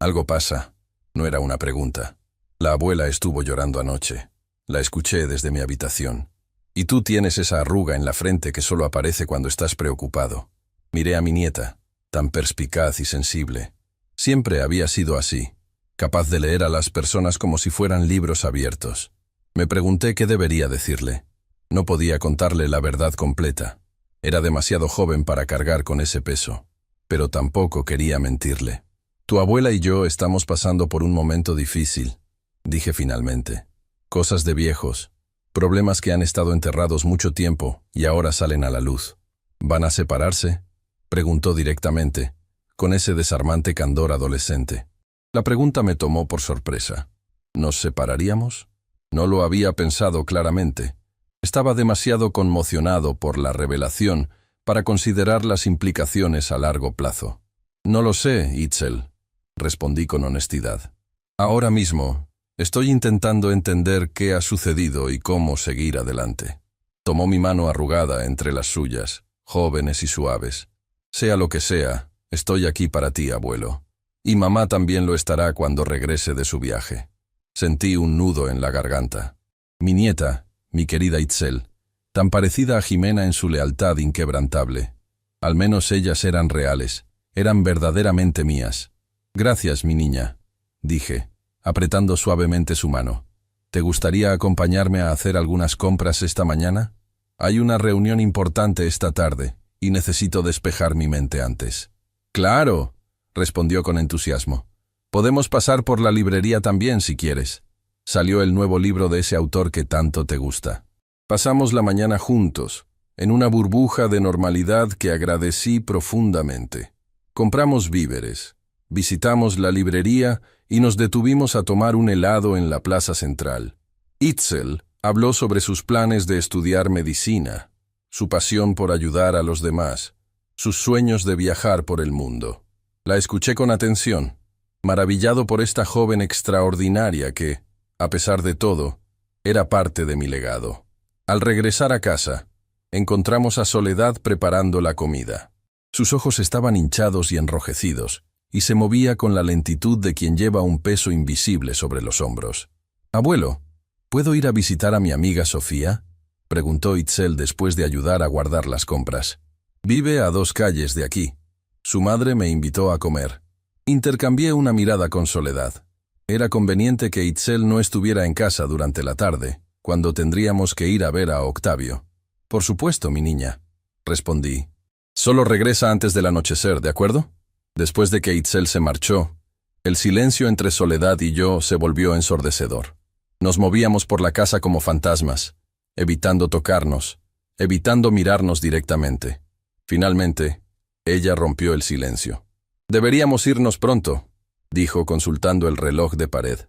A: «Algo pasa», no era una pregunta. «La abuela estuvo llorando anoche. La escuché desde mi habitación. Y tú tienes esa arruga en la frente que solo aparece cuando estás preocupado». Miré a mi nieta, tan perspicaz y sensible. Siempre había sido así, capaz de leer a las personas como si fueran libros abiertos. Me pregunté qué debería decirle. No podía contarle la verdad completa. Era demasiado joven para cargar con ese peso, pero tampoco quería mentirle. «Tu abuela y yo estamos pasando por un momento difícil», dije finalmente. «Cosas de viejos, problemas que han estado enterrados mucho tiempo y ahora salen a la luz». «¿Van a separarse?», preguntó directamente, con ese desarmante candor adolescente. La pregunta me tomó por sorpresa. ¿Nos separaríamos? No lo había pensado claramente. Estaba demasiado conmocionado por la revelación para considerar las implicaciones a largo plazo. «No lo sé, Itzel», respondí con honestidad. «Ahora mismo estoy intentando entender qué ha sucedido y cómo seguir adelante». Tomó mi mano arrugada entre las suyas, jóvenes y suaves. «Sea lo que sea, estoy aquí para ti, abuelo. Y mamá también lo estará cuando regrese de su viaje». Sentí un nudo en la garganta. Mi nieta, mi querida Itzel, tan parecida a Jimena en su lealtad inquebrantable. Al menos ellas eran reales, eran verdaderamente mías. «Gracias, mi niña», dije, apretando suavemente su mano. «¿Te gustaría acompañarme a hacer algunas compras esta mañana? Hay una reunión importante esta tarde y necesito despejar mi mente antes». «Claro», respondió con entusiasmo. «Podemos pasar por la librería también si quieres». Salió el nuevo libro de ese autor que tanto te gusta. Pasamos la mañana juntos, en una burbuja de normalidad que agradecí profundamente. Compramos víveres, visitamos la librería y nos detuvimos a tomar un helado en la plaza central. Itzel habló sobre sus planes de estudiar medicina, su pasión por ayudar a los demás, sus sueños de viajar por el mundo. La escuché con atención, maravillado por esta joven extraordinaria que, a pesar de todo, era parte de mi legado. Al regresar a casa, encontramos a Soledad preparando la comida. Sus ojos estaban hinchados y enrojecidos, y se movía con la lentitud de quien lleva un peso invisible sobre los hombros. «Abuelo, ¿puedo ir a visitar a mi amiga Sofía?», preguntó Itzel después de ayudar a guardar las compras. «Vive a 2 calles de aquí. Su madre me invitó a comer». Intercambié una mirada con Soledad. Era conveniente que Itzel no estuviera en casa durante la tarde, cuando tendríamos que ir a ver a Octavio. «Por supuesto, mi niña», respondí. «Solo regresa antes del anochecer, ¿de acuerdo?». Después de que Itzel se marchó, el silencio entre Soledad y yo se volvió ensordecedor. Nos movíamos por la casa como fantasmas, evitando tocarnos, evitando mirarnos directamente. Finalmente, ella rompió el silencio. «Deberíamos irnos pronto», dijo consultando el reloj de pared.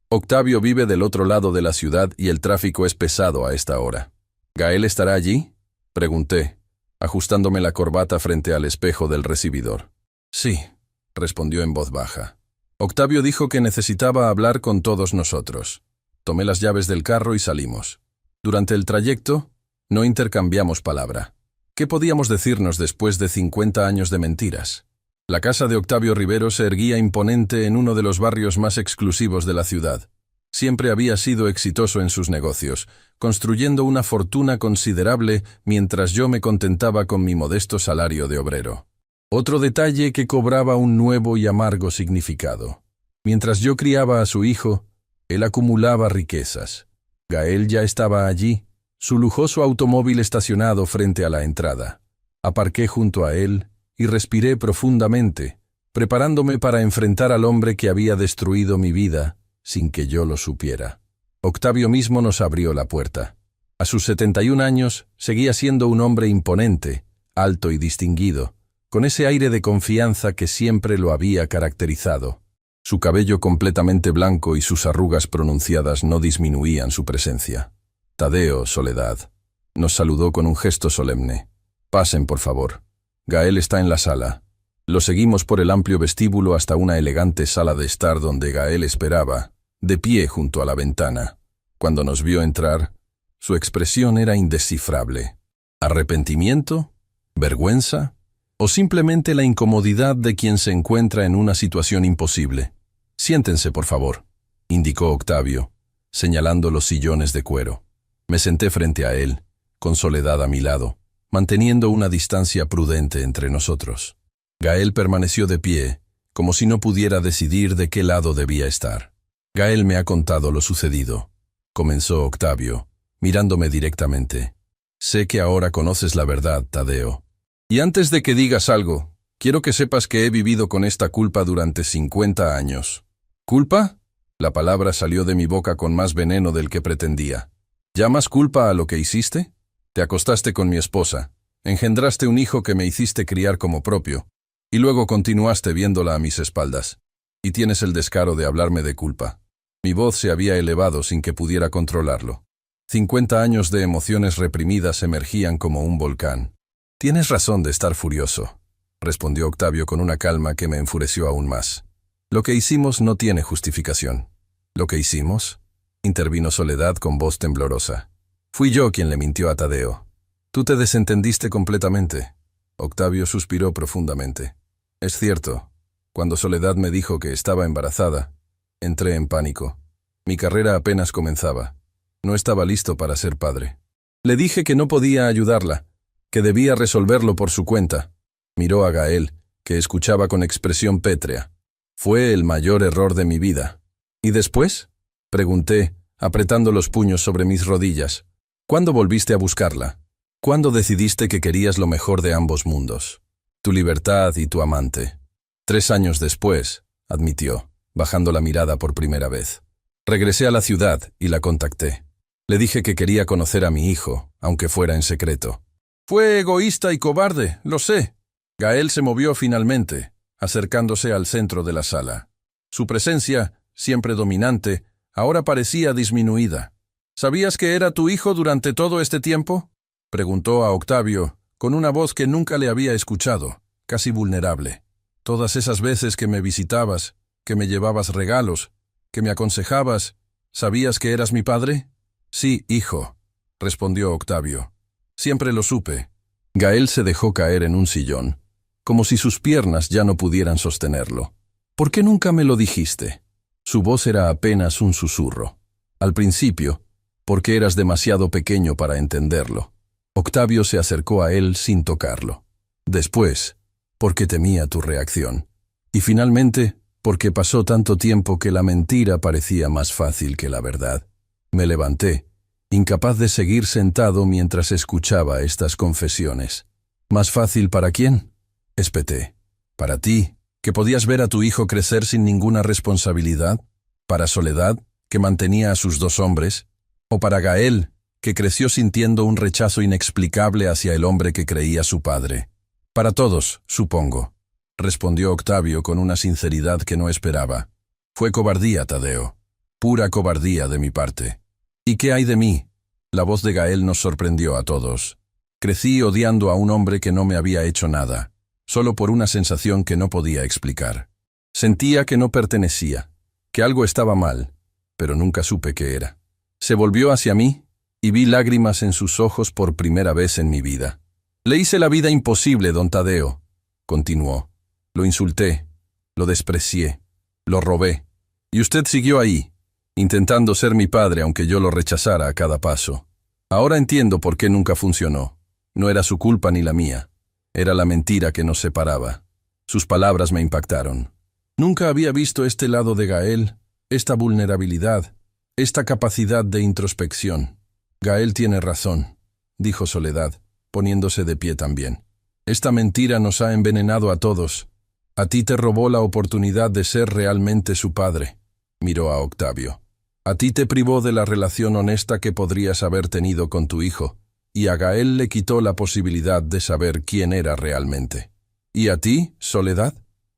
A: «Octavio vive del otro lado de la ciudad y el tráfico es pesado a esta hora». «¿Gael estará allí?», pregunté, ajustándome la corbata frente al espejo del recibidor. «Sí», respondió en voz baja. «Octavio dijo que necesitaba hablar con todos nosotros». Tomé las llaves del carro y salimos. Durante el trayecto, no intercambiamos palabra. ¿Qué podíamos decirnos después de 50 años de mentiras? La casa de Octavio Rivero se erguía imponente en uno de los barrios más exclusivos de la ciudad. Siempre había sido exitoso en sus negocios, construyendo una fortuna considerable mientras yo me contentaba con mi modesto salario de obrero. Otro detalle que cobraba un nuevo y amargo significado. Mientras yo criaba a su hijo, él acumulaba riquezas. Gael ya estaba allí, su lujoso automóvil estacionado frente a la entrada. Aparqué junto a él y respiré profundamente, preparándome para enfrentar al hombre que había destruido mi vida sin que yo lo supiera. Octavio mismo nos abrió la puerta. A sus 71 años seguía siendo un hombre imponente, alto y distinguido, con ese aire de confianza que siempre lo había caracterizado. Su cabello completamente blanco y sus arrugas pronunciadas no disminuían su presencia. «Tadeo, Soledad», nos saludó con un gesto solemne. «Pasen, por favor. Gael está en la sala». Lo seguimos por el amplio vestíbulo hasta una elegante sala de estar donde Gael esperaba, de pie junto a la ventana. Cuando nos vio entrar, su expresión era indescifrable. ¿Arrepentimiento? ¿Vergüenza? ¿O simplemente la incomodidad de quien se encuentra en una situación imposible? «Siéntense, por favor», indicó Octavio, señalando los sillones de cuero. Me senté frente a él, con Soledad a mi lado, manteniendo una distancia prudente entre nosotros. Gael permaneció de pie, como si no pudiera decidir de qué lado debía estar. «Gael me ha contado lo sucedido», comenzó Octavio, mirándome directamente. «Sé que ahora conoces la verdad, Tadeo. Y antes de que digas algo, quiero que sepas que he vivido con esta culpa durante 50 años. ¿Culpa?». La palabra salió de mi boca con más veneno del que pretendía. «¿Llamas culpa a lo que hiciste? Te acostaste con mi esposa, engendraste un hijo que me hiciste criar como propio, y luego continuaste viéndola a mis espaldas. Y tienes el descaro de hablarme de culpa». Mi voz se había elevado sin que pudiera controlarlo. 50 años de emociones reprimidas emergían como un volcán. «Tienes razón de estar furioso», respondió Octavio con una calma que me enfureció aún más. «Lo que hicimos no tiene justificación». «¿Lo que hicimos?», intervino Soledad con voz temblorosa. «Fui yo quien le mintió a Tadeo. Tú te desentendiste completamente». Octavio suspiró profundamente. «Es cierto. Cuando Soledad me dijo que estaba embarazada, entré en pánico. Mi carrera apenas comenzaba. No estaba listo para ser padre. Le dije que no podía ayudarla, que debía resolverlo por su cuenta». Miró a Gael, que escuchaba con expresión pétrea. «Fue el mayor error de mi vida». «¿Y después?», pregunté, apretando los puños sobre mis rodillas. «¿Cuándo volviste a buscarla? ¿Cuándo decidiste que querías lo mejor de ambos mundos? Tu libertad y tu amante». 3 años después, admitió, bajando la mirada por primera vez. Regresé a la ciudad y la contacté. Le dije que quería conocer a mi hijo, aunque fuera en secreto. Fue egoísta y cobarde, lo sé. Gael se movió finalmente, acercándose al centro de la sala. Su presencia, siempre dominante, ahora parecía disminuida. ¿Sabías que era tu hijo durante todo este tiempo?, preguntó a Octavio, con una voz que nunca le había escuchado, casi vulnerable. Todas esas veces que me visitabas, que me llevabas regalos, que me aconsejabas, ¿sabías que eras mi padre? Sí, hijo, respondió Octavio. Siempre lo supe. Gael se dejó caer en un sillón, como si sus piernas ya no pudieran sostenerlo. ¿Por qué nunca me lo dijiste? Su voz era apenas un susurro. Al principio, porque eras demasiado pequeño para entenderlo. Octavio se acercó a él sin tocarlo. Después, porque temía tu reacción. Y finalmente, porque pasó tanto tiempo que la mentira parecía más fácil que la verdad. Me levanté, incapaz de seguir sentado mientras escuchaba estas confesiones. ¿Más fácil para quién?, espeté. ¿Para ti, que podías ver a tu hijo crecer sin ninguna responsabilidad? ¿Para Soledad, que mantenía a sus 2 hombres? ¿O para Gael, que creció sintiendo un rechazo inexplicable hacia el hombre que creía su padre? Para todos, supongo, respondió Octavio con una sinceridad que no esperaba. Fue cobardía, Tadeo. Pura cobardía de mi parte. ¿Y qué hay de mí? La voz de Gael nos sorprendió a todos. Crecí odiando a un hombre que no me había hecho nada, solo por una sensación que no podía explicar. Sentía que no pertenecía, que algo estaba mal, pero nunca supe qué era. Se volvió hacia mí y vi lágrimas en sus ojos por primera vez en mi vida. Le hice la vida imposible, don Tadeo, continuó. Lo insulté, lo desprecié, lo robé. Y usted siguió ahí, intentando ser mi padre aunque yo lo rechazara a cada paso. Ahora entiendo por qué nunca funcionó. No era su culpa ni la mía. Era la mentira que nos separaba. Sus palabras me impactaron. Nunca había visto este lado de Gael, esta vulnerabilidad, esta capacidad de introspección. Gael tiene razón, dijo Soledad, poniéndose de pie también. Esta mentira nos ha envenenado a todos. A ti te robó la oportunidad de ser realmente su padre. Miró a Octavio. A ti te privó de la relación honesta que podrías haber tenido con tu hijo, y a Gael le quitó la posibilidad de saber quién era realmente. ¿Y a ti, Soledad?,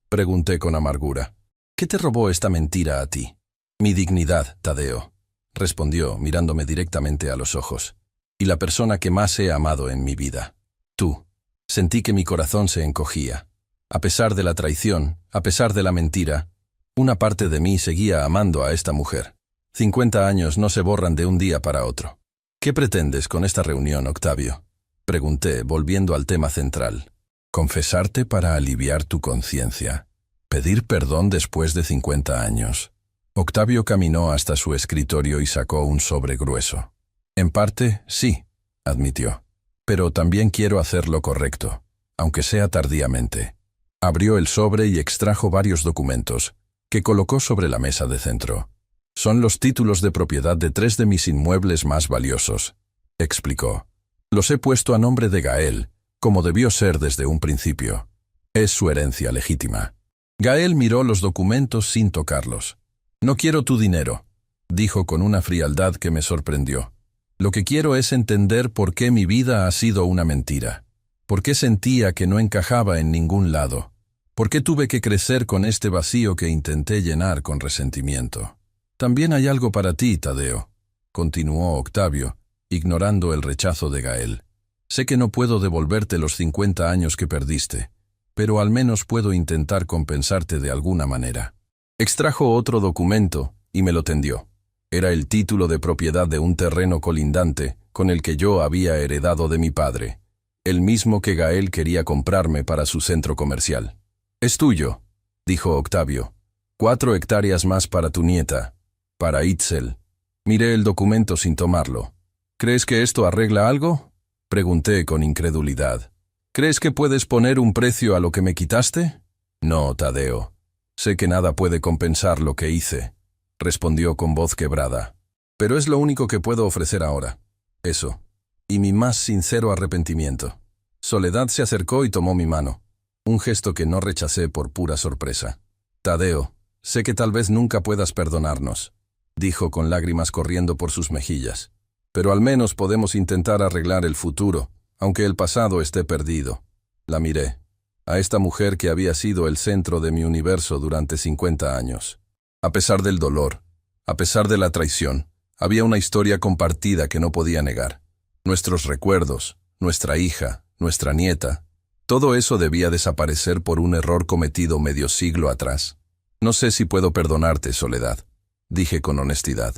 A: pregunté con amargura. ¿Qué te robó esta mentira a ti? Mi dignidad, Tadeo, respondió mirándome directamente a los ojos. Y la persona que más he amado en mi vida. Tú. Sentí que mi corazón se encogía. A pesar de la traición, a pesar de la mentira, una parte de mí seguía amando a esta mujer. 50 años no se borran de un día para otro. ¿Qué pretendes con esta reunión, Octavio?, pregunté, volviendo al tema central. Confesarte para aliviar tu conciencia. Pedir perdón después de 50 años. Octavio caminó hasta su escritorio y sacó un sobre grueso. En parte, sí, admitió. Pero también quiero hacer lo correcto, aunque sea tardíamente. Abrió el sobre y extrajo varios documentos, que colocó sobre la mesa de centro. Son los títulos de propiedad de 3 de mis inmuebles más valiosos, explicó. Los he puesto a nombre de Gael, como debió ser desde un principio. Es su herencia legítima. Gael miró los documentos sin tocarlos. No quiero tu dinero, dijo con una frialdad que me sorprendió. Lo que quiero es entender por qué mi vida ha sido una mentira. ¿Por qué sentía que no encajaba en ningún lado? ¿Por qué tuve que crecer con este vacío que intenté llenar con resentimiento? También hay algo para ti, Tadeo, continuó Octavio, ignorando el rechazo de Gael. Sé que no puedo devolverte los 50 años que perdiste, pero al menos puedo intentar compensarte de alguna manera. Extrajo otro documento y me lo tendió. Era el título de propiedad de un terreno colindante con el que yo había heredado de mi padre, el mismo que Gael quería comprarme para su centro comercial. Es tuyo, dijo Octavio. 4 hectáreas más para tu nieta, para Itzel. Miré el documento sin tomarlo. ¿Crees que esto arregla algo?, pregunté con incredulidad. ¿Crees que puedes poner un precio a lo que me quitaste? No, Tadeo. Sé que nada puede compensar lo que hice, respondió con voz quebrada. Pero es lo único que puedo ofrecer ahora. Eso. Y mi más sincero arrepentimiento. Soledad se acercó y tomó mi mano. Un gesto que no rechacé por pura sorpresa. Tadeo, sé que tal vez nunca puedas perdonarnos. dijo con lágrimas corriendo por sus mejillas. Pero al menos podemos intentar arreglar el futuro, aunque el pasado esté perdido. La miré. A esta mujer que había sido el centro de mi universo durante 50 años. A pesar del dolor, a pesar de la traición, había una historia compartida que no podía negar. Nuestros recuerdos, nuestra hija, nuestra nieta, todo eso debía desaparecer por un error cometido medio siglo atrás. No sé si puedo perdonarte, Soledad, dije con honestidad.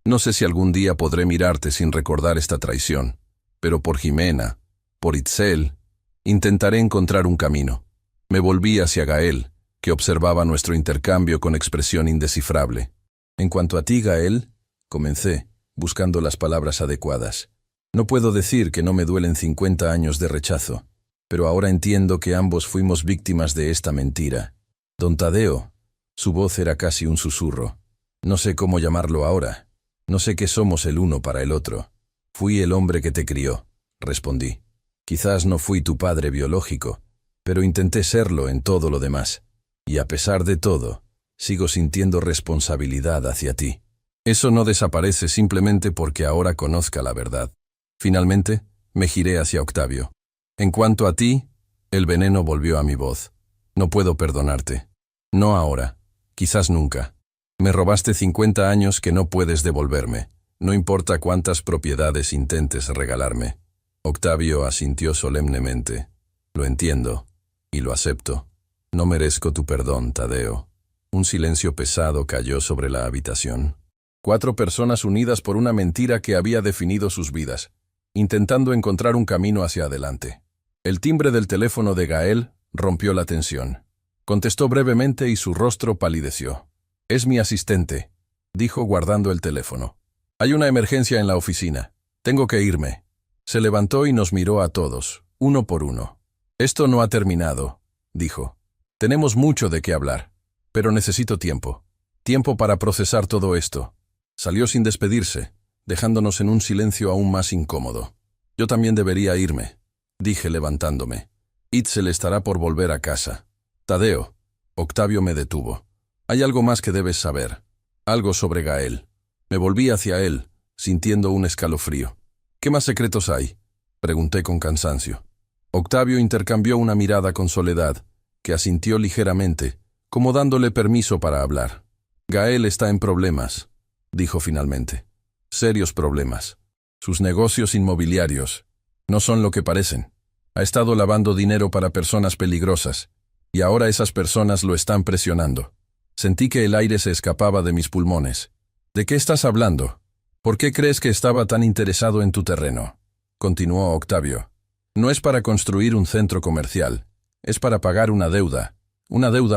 A: No sé si algún día podré mirarte sin recordar esta traición, pero por Jimena, por Itzel, intentaré encontrar un camino. Me volví hacia Gael, que observaba nuestro intercambio con expresión indescifrable. En cuanto a ti, Gael, comencé, buscando las palabras adecuadas. No puedo decir que no me duelen 50 años de rechazo, pero ahora entiendo que ambos fuimos víctimas de esta mentira. Don Tadeo, su voz era casi un susurro. No sé cómo llamarlo ahora. No sé qué somos el uno para el otro. Fui el hombre que te crió, respondí. Quizás no fui tu padre biológico, pero intenté serlo en todo lo demás. Y a pesar de todo, sigo sintiendo responsabilidad hacia ti. Eso no desaparece simplemente porque ahora conozca la verdad. Finalmente, me giré hacia Octavio. En cuanto a ti, el veneno volvió a mi voz. No puedo perdonarte. No ahora. Quizás nunca. Me robaste 50 años que no puedes devolverme. No importa cuántas propiedades intentes regalarme. Octavio asintió solemnemente. Lo entiendo, y lo acepto. No merezco tu perdón, Tadeo. Un silencio pesado cayó sobre la habitación. 4 personas unidas por una mentira que había definido sus vidas, intentando encontrar un camino hacia adelante. El timbre del teléfono de Gael rompió la tensión. Contestó brevemente y su rostro palideció. «Es mi asistente», dijo guardando el teléfono. «Hay una emergencia en la oficina. Tengo que irme». Se levantó y nos miró a todos, uno por uno. «Esto no ha terminado», dijo. «Tenemos mucho de qué hablar, pero necesito tiempo. Tiempo para procesar todo esto». Salió sin despedirse, dejándonos en un silencio aún más incómodo. «Yo también debería irme», dije levantándome. «Itzel estará por volver a casa». «Tadeo», Octavio me detuvo. «Hay algo más que debes saber. Algo sobre Gael». Me volví hacia él, sintiendo un escalofrío. «¿Qué más secretos hay?», pregunté con cansancio. Octavio intercambió una mirada con Soledad, que asintió ligeramente, como dándole permiso para hablar. «Gael está en problemas», dijo finalmente. «Serios problemas. Sus negocios inmobiliarios no son lo que parecen. Ha estado lavando dinero para personas peligrosas, y ahora esas personas lo están presionando. Sentí que el aire se escapaba de mis pulmones. ¿De qué estás hablando? ¿Por qué crees que estaba tan interesado en tu terreno?», continuó Octavio. «No es para construir un centro comercial, es para pagar una deuda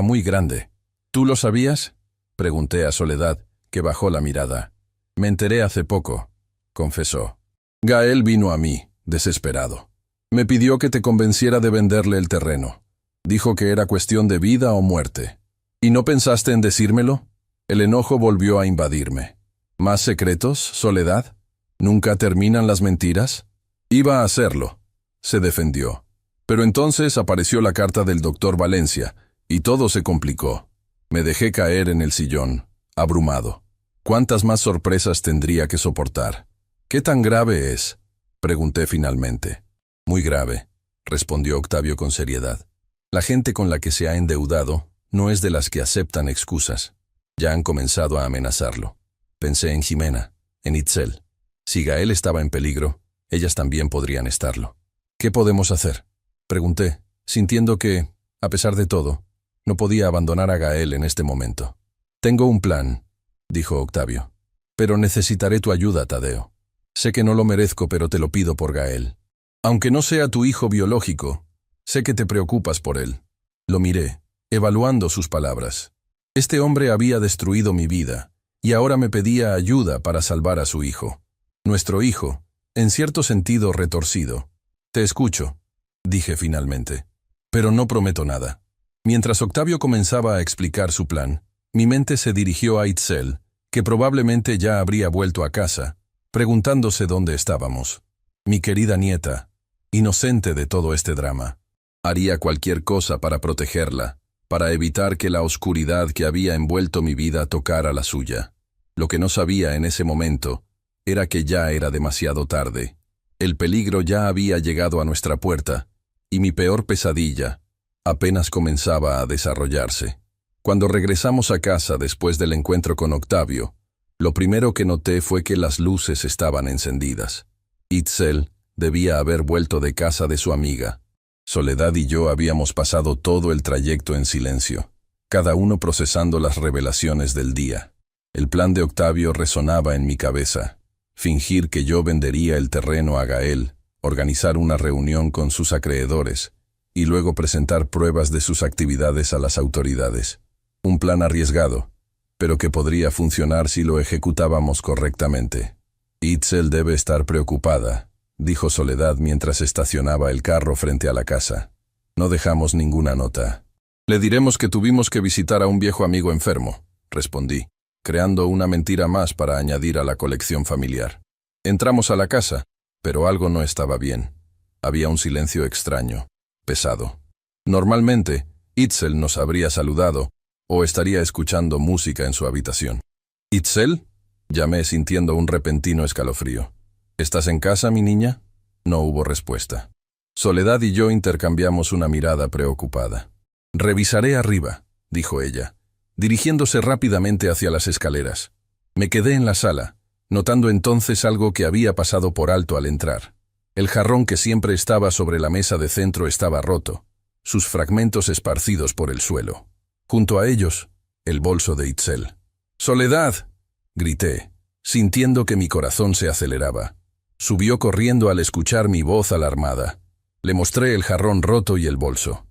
A: muy grande». «¿Tú lo sabías?», pregunté a Soledad, que bajó la mirada. «Me enteré hace poco», confesó. «Gael vino a mí, desesperado. Me pidió que te convenciera de venderle el terreno. Dijo que era cuestión de vida o muerte. ¿Y no pensaste en decírmelo?». El enojo volvió a invadirme. «¿Más secretos, Soledad? ¿Nunca terminan las mentiras?». «Iba a hacerlo», se defendió. «Pero entonces apareció la carta del doctor Valencia, y todo se complicó. Me dejé caer en el sillón, abrumado. ¿Cuántas más sorpresas tendría que soportar?». «¿Qué tan grave es?», pregunté finalmente. «Muy grave», respondió Octavio con seriedad. «La gente con la que se ha endeudado no es de las que aceptan excusas. Ya han comenzado a amenazarlo. Pensé en Jimena, en Itzel. Si Gael estaba en peligro, ellas también podrían estarlo». «¿Qué podemos hacer?», pregunté, sintiendo que, a pesar de todo, no podía abandonar a Gael en este momento. «Tengo un plan», dijo Octavio. «Pero necesitaré tu ayuda, Tadeo. Sé que no lo merezco, pero te lo pido por Gael. Aunque no sea tu hijo biológico, sé que te preocupas por él». Lo miré, evaluando sus palabras. Este hombre había destruido mi vida, y ahora me pedía ayuda para salvar a su hijo. Nuestro hijo, en cierto sentido retorcido. «Te escucho», dije finalmente. «Pero no prometo nada». Mientras Octavio comenzaba a explicar su plan, mi mente se dirigió a Itzel, que probablemente ya habría vuelto a casa, preguntándose dónde estábamos. Mi querida nieta, inocente de todo este drama. Haría cualquier cosa para protegerla, para evitar que la oscuridad que había envuelto mi vida tocara la suya. Lo que no sabía en ese momento era que ya era demasiado tarde. El peligro ya había llegado a nuestra puerta, y mi peor pesadilla apenas comenzaba a desarrollarse. Cuando regresamos a casa después del encuentro con Octavio, lo primero que noté fue que las luces estaban encendidas. Itzel debía haber vuelto de casa de su amiga. Soledad y yo habíamos pasado todo el trayecto en silencio, cada uno procesando las revelaciones del día. El plan de Octavio resonaba en mi cabeza. Fingir que yo vendería el terreno a Gael, organizar una reunión con sus acreedores y luego presentar pruebas de sus actividades a las autoridades. Un plan arriesgado, pero que podría funcionar si lo ejecutábamos correctamente. Itzel debe estar preocupada, dijo Soledad mientras estacionaba el carro frente a la casa. No dejamos ninguna nota. Le diremos que tuvimos que visitar a un viejo amigo enfermo, respondí, creando una mentira más para añadir a la colección familiar. Entramos a la casa, pero algo no estaba bien. Había un silencio extraño, pesado. Normalmente, Itzel nos habría saludado o estaría escuchando música en su habitación. «¿Itzel?», llamé sintiendo un repentino escalofrío. «¿Estás en casa, mi niña?». No hubo respuesta. Soledad y yo intercambiamos una mirada preocupada. «Revisaré arriba», dijo ella, dirigiéndose rápidamente hacia las escaleras. Me quedé en la sala, notando entonces algo que había pasado por alto al entrar. El jarrón que siempre estaba sobre la mesa de centro estaba roto, sus fragmentos esparcidos por el suelo. Junto a ellos, el bolso de Itzel. «¡Soledad!», grité, sintiendo que mi corazón se aceleraba. Subió corriendo al escuchar mi voz alarmada. Le mostré el jarrón roto y el bolso.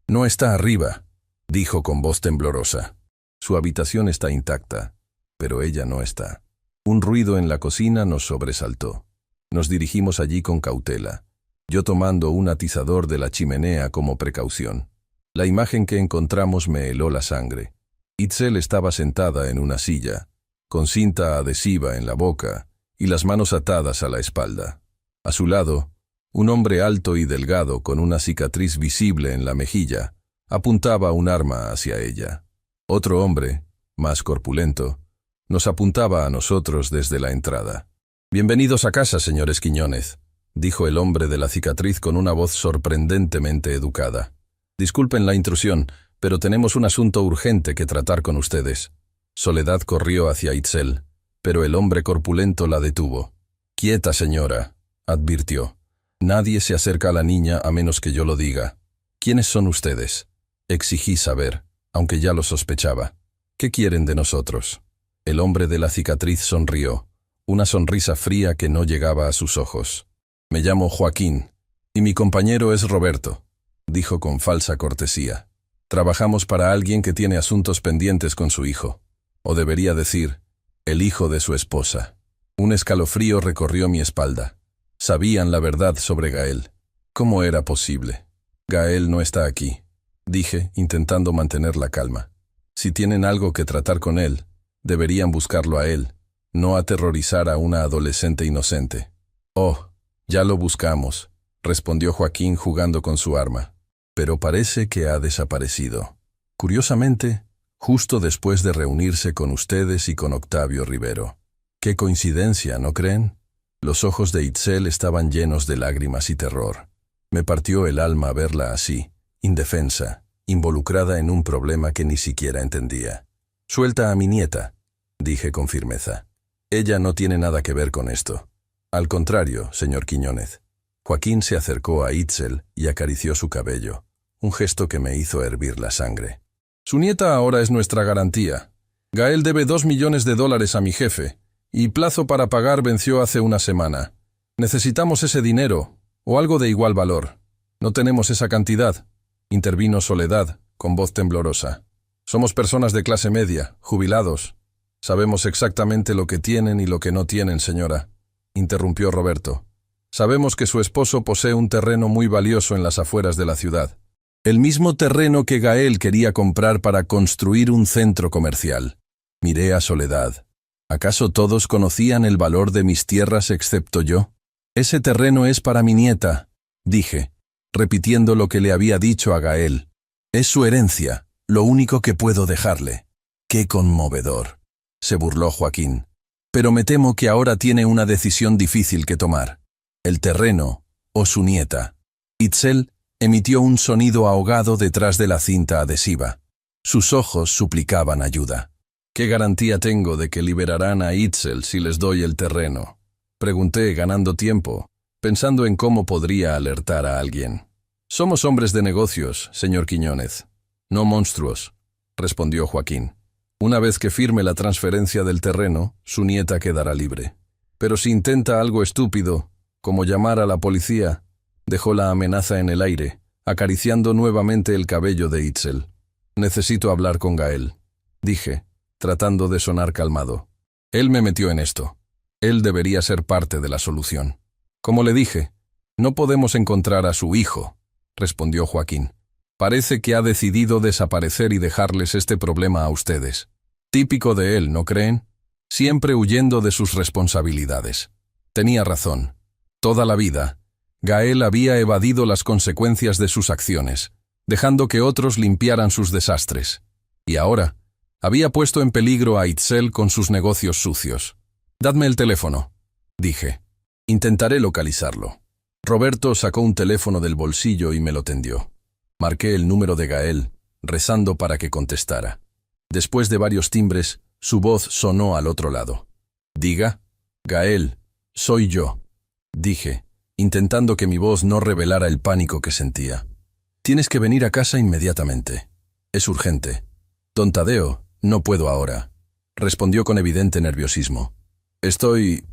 A: «No está arriba», dijo con voz temblorosa. Su habitación está intacta, pero ella no está. Un ruido en la cocina nos sobresaltó. Nos dirigimos allí con cautela, yo tomando un atizador de la chimenea como precaución. La imagen que encontramos me heló la sangre. Itzel estaba sentada en una silla, con cinta adhesiva en la boca y las manos atadas a la espalda. A su lado, un hombre alto y delgado con una cicatriz visible en la mejilla, apuntaba un arma hacia ella. Otro hombre, más corpulento, nos apuntaba a nosotros desde la entrada. «Bienvenidos a casa, señores Quiñónez», dijo el hombre de la cicatriz con una voz sorprendentemente educada. «Disculpen la intrusión, pero tenemos un asunto urgente que tratar con ustedes». Soledad corrió hacia Itzel, pero el hombre corpulento la detuvo. «Quieta, señora», advirtió. «Nadie se acerca a la niña a menos que yo lo diga». «¿Quiénes son ustedes?», exigí saber, aunque ya lo sospechaba. «¿Qué quieren de nosotros?». El hombre de la cicatriz sonrió, una sonrisa fría que no llegaba a sus ojos. «Me llamo Joaquín, y mi compañero es Roberto», dijo con falsa cortesía. «Trabajamos para alguien que tiene asuntos pendientes con su hijo. O debería decir, el hijo de su esposa». Un escalofrío recorrió mi espalda. Sabían la verdad sobre Gael. ¿Cómo era posible? «Gael no está aquí», dije, intentando mantener la calma. «Si tienen algo que tratar con él, deberían buscarlo a él, no aterrorizar a una adolescente inocente». «Oh, ya lo buscamos», respondió Joaquín jugando con su arma. «Pero parece que ha desaparecido. Curiosamente, justo después de reunirse con ustedes y con Octavio Rivero. Qué coincidencia, ¿no creen?». Los ojos de Itzel estaban llenos de lágrimas y terror. Me partió el alma verla así, indefensa, involucrada en un problema que ni siquiera entendía. «Suelta a mi nieta», dije con firmeza. «Ella no tiene nada que ver con esto». «Al contrario, señor Quiñónez». Joaquín se acercó a Itzel y acarició su cabello, un gesto que me hizo hervir la sangre. «Su nieta ahora es nuestra garantía. Gael debe $2 millones a mi jefe, y plazo para pagar venció hace una semana. Necesitamos ese dinero, o algo de igual valor. No tenemos esa cantidad», intervino Soledad, con voz temblorosa. «Somos personas de clase media, jubilados. Sabemos exactamente lo que tienen y lo que no tienen, señora», interrumpió Roberto. «Sabemos que su esposo posee un terreno muy valioso en las afueras de la ciudad. El mismo terreno que Gael quería comprar para construir un centro comercial». Miré a Soledad. ¿Acaso todos conocían el valor de mis tierras excepto yo? «Ese terreno es para mi nieta», dije, repitiendo lo que le había dicho a Gael. «Es su herencia, lo único que puedo dejarle». Qué conmovedor. se burló Joaquín. Pero me temo que ahora tiene una decisión difícil que tomar. El terreno o su nieta. Itzel emitió un sonido ahogado detrás de la cinta adhesiva. Sus ojos suplicaban ayuda. ¿Qué garantía tengo de que liberarán a Itzel si les doy el terreno? Pregunté, ganando tiempo, pensando en cómo podría alertar a alguien. Somos hombres de negocios, señor Quiñónez, no monstruos, respondió Joaquín. Una vez que firme la transferencia del terreno, su nieta quedará libre. Pero si intenta algo estúpido, como llamar a la policía, dejó la amenaza en el aire, acariciando nuevamente el cabello de Itzel. Necesito hablar con Gael, dije, tratando de sonar calmado. Él me metió en esto. Él debería ser parte de la solución. Como le dije, no podemos encontrar a su hijo, respondió Joaquín. Parece que ha decidido desaparecer y dejarles este problema a ustedes. Típico de él, ¿no creen? Siempre huyendo de sus responsabilidades. Tenía razón. Toda la vida, Gael había evadido las consecuencias de sus acciones, dejando que otros limpiaran sus desastres. Y ahora, había puesto en peligro a Itzel con sus negocios sucios. «Dadme el teléfono», dije. «Intentaré localizarlo». Roberto sacó un teléfono del bolsillo y me lo tendió. Marqué el número de Gael, rezando para que contestara. Después de varios timbres, su voz sonó al otro lado. «Diga, Gael, soy yo», dije, intentando que mi voz no revelara el pánico que sentía. «Tienes que venir a casa inmediatamente. Es urgente». «Don Tadeo, no puedo ahora», respondió con evidente nerviosismo. «Estoy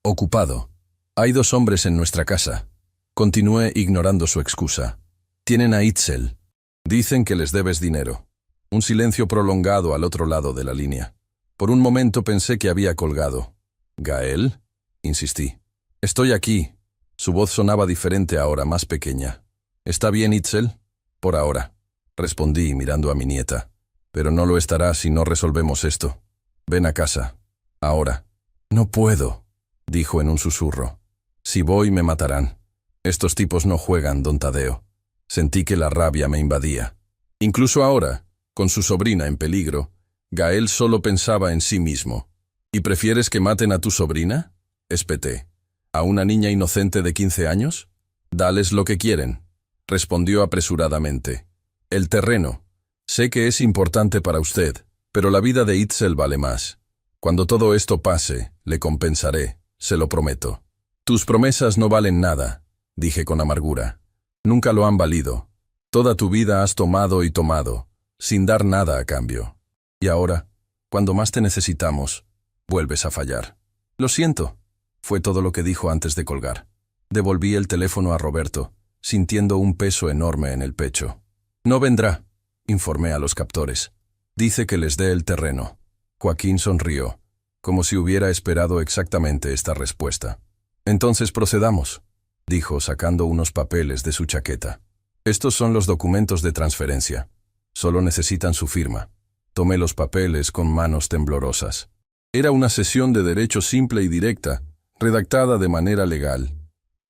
A: ocupado. Hay 2 hombres en nuestra casa». Continué ignorando su excusa. «Tienen a Itzel. Dicen que les debes dinero». Un silencio prolongado al otro lado de la línea. Por un momento pensé que había colgado. «¿Gael?», insistí. «Estoy aquí». Su voz sonaba diferente ahora, más pequeña. «¿Está bien, Itzel?» «Por ahora», respondí mirando a mi nieta. «Pero no lo estará si no resolvemos esto. Ven a casa. Ahora». «No puedo», dijo en un susurro. «Si voy me matarán. Estos tipos no juegan, don Tadeo». Sentí que la rabia me invadía. Incluso ahora, con su sobrina en peligro, Gael solo pensaba en sí mismo. «¿Y prefieres que maten a tu sobrina?», espeté. «¿A una niña inocente de 15 años? Dales lo que quieren», respondió apresuradamente. «El terreno. Sé que es importante para usted, pero la vida de Itzel vale más. Cuando todo esto pase, le compensaré, se lo prometo». «Tus promesas no valen nada», dije con amargura. «Nunca lo han valido. Toda tu vida has tomado y tomado, sin dar nada a cambio. Y ahora, cuando más te necesitamos, vuelves a fallar». «Lo siento», fue todo lo que dijo antes de colgar. Devolví el teléfono a Roberto, sintiendo un peso enorme en el pecho. «No vendrá», informé a los captores. «Dice que les dé el terreno». Joaquín sonrió, como si hubiera esperado exactamente esta respuesta. «Entonces procedamos», dijo sacando unos papeles de su chaqueta. «Estos son los documentos de transferencia. Solo necesitan su firma». Tomé los papeles con manos temblorosas. Era una cesión de derecho simple y directa, redactada de manera legal.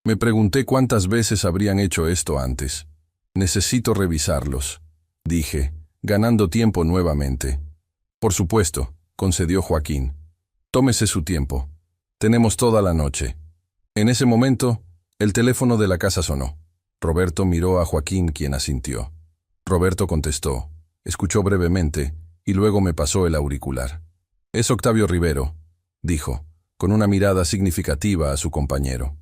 A: Me pregunté cuántas veces habrían hecho esto antes. «Necesito revisarlos», dije, ganando tiempo nuevamente. «Por supuesto», concedió Joaquín. «Tómese su tiempo. Tenemos toda la noche». En ese momento, el teléfono de la casa sonó. Roberto miró a Joaquín, quien asintió. Roberto contestó, escuchó brevemente y luego me pasó el auricular. «Es Octavio Rivero», dijo, con una mirada significativa a su compañero.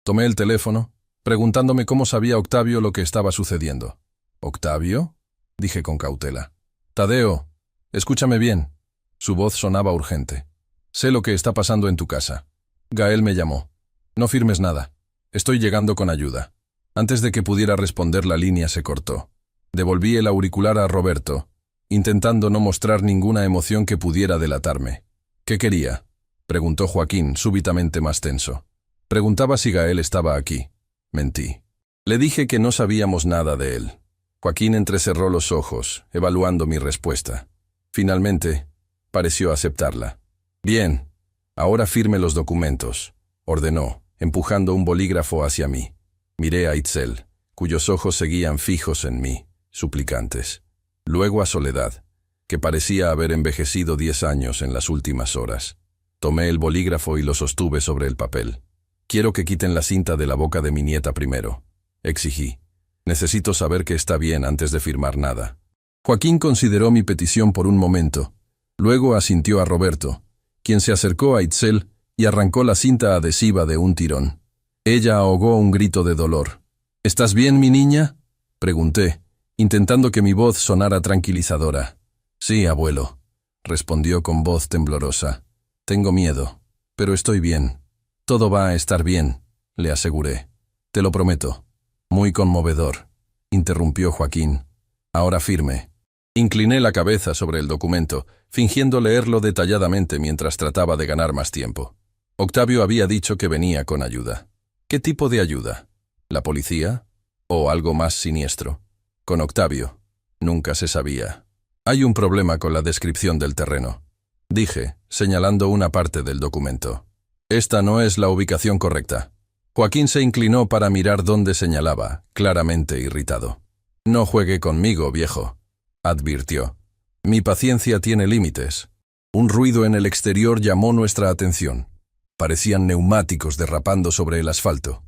A: Tomé el teléfono, preguntándome cómo sabía Octavio lo que estaba sucediendo. «¿Octavio?», dije con cautela. «Tadeo, escúchame bien». Su voz sonaba urgente. «Sé lo que está pasando en tu casa. Gael me llamó. No firmes nada. Estoy llegando con ayuda». Antes de que pudiera responder, la línea se cortó. Devolví el auricular a Roberto, intentando no mostrar ninguna emoción que pudiera delatarme. «¿Qué quería?», preguntó Joaquín, súbitamente más tenso. Preguntaba si Gael estaba aquí. Mentí. Le dije que no sabíamos nada de él. Joaquín entrecerró los ojos, evaluando mi respuesta. Finalmente, pareció aceptarla. «Bien, ahora firme los documentos», ordenó, empujando un bolígrafo hacia mí. Miré a Itzel, cuyos ojos seguían fijos en mí, suplicantes. Luego a Soledad, que parecía haber envejecido 10 años en las últimas horas. Tomé el bolígrafo y lo sostuve sobre el papel. «Quiero que quiten la cinta de la boca de mi nieta primero», exigí. «Necesito saber que está bien antes de firmar nada». Joaquín consideró mi petición por un momento. Luego asintió a Roberto, quien se acercó a Itzel y arrancó la cinta adhesiva de un tirón. Ella ahogó un grito de dolor. «¿Estás bien, mi niña?», pregunté, intentando que mi voz sonara tranquilizadora. «Sí, abuelo», respondió con voz temblorosa. «Tengo miedo, pero estoy bien. Todo va a estar bien», le aseguré. «Te lo prometo». «Muy conmovedor», interrumpió Joaquín. «Ahora firme». Incliné la cabeza sobre el documento, fingiendo leerlo detalladamente mientras trataba de ganar más tiempo. Octavio había dicho que venía con ayuda. ¿Qué tipo de ayuda? ¿La policía? ¿O algo más siniestro? Con Octavio. Nunca se sabía. «Hay un problema con la descripción del terreno», dije, señalando una parte del documento. «Esta no es la ubicación correcta». Joaquín se inclinó para mirar dónde señalaba, claramente irritado. «No juegue conmigo, viejo», advirtió. «Mi paciencia tiene límites». Un ruido en el exterior llamó nuestra atención. Parecían neumáticos derrapando sobre el asfalto.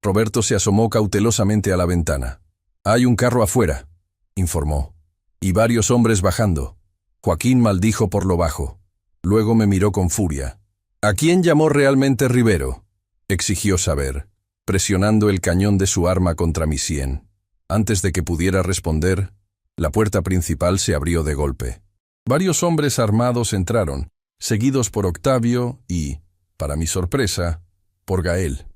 A: Roberto se asomó cautelosamente a la ventana. «Hay un carro afuera», informó. «Y varios hombres bajando». Joaquín maldijo por lo bajo. Luego me miró con furia. «¿A quién llamó realmente Rivero?», exigió saber, presionando el cañón de su arma contra mi sien. Antes de que pudiera responder, la puerta principal se abrió de golpe. Varios hombres armados entraron, seguidos por Octavio y, para mi sorpresa, por Gael.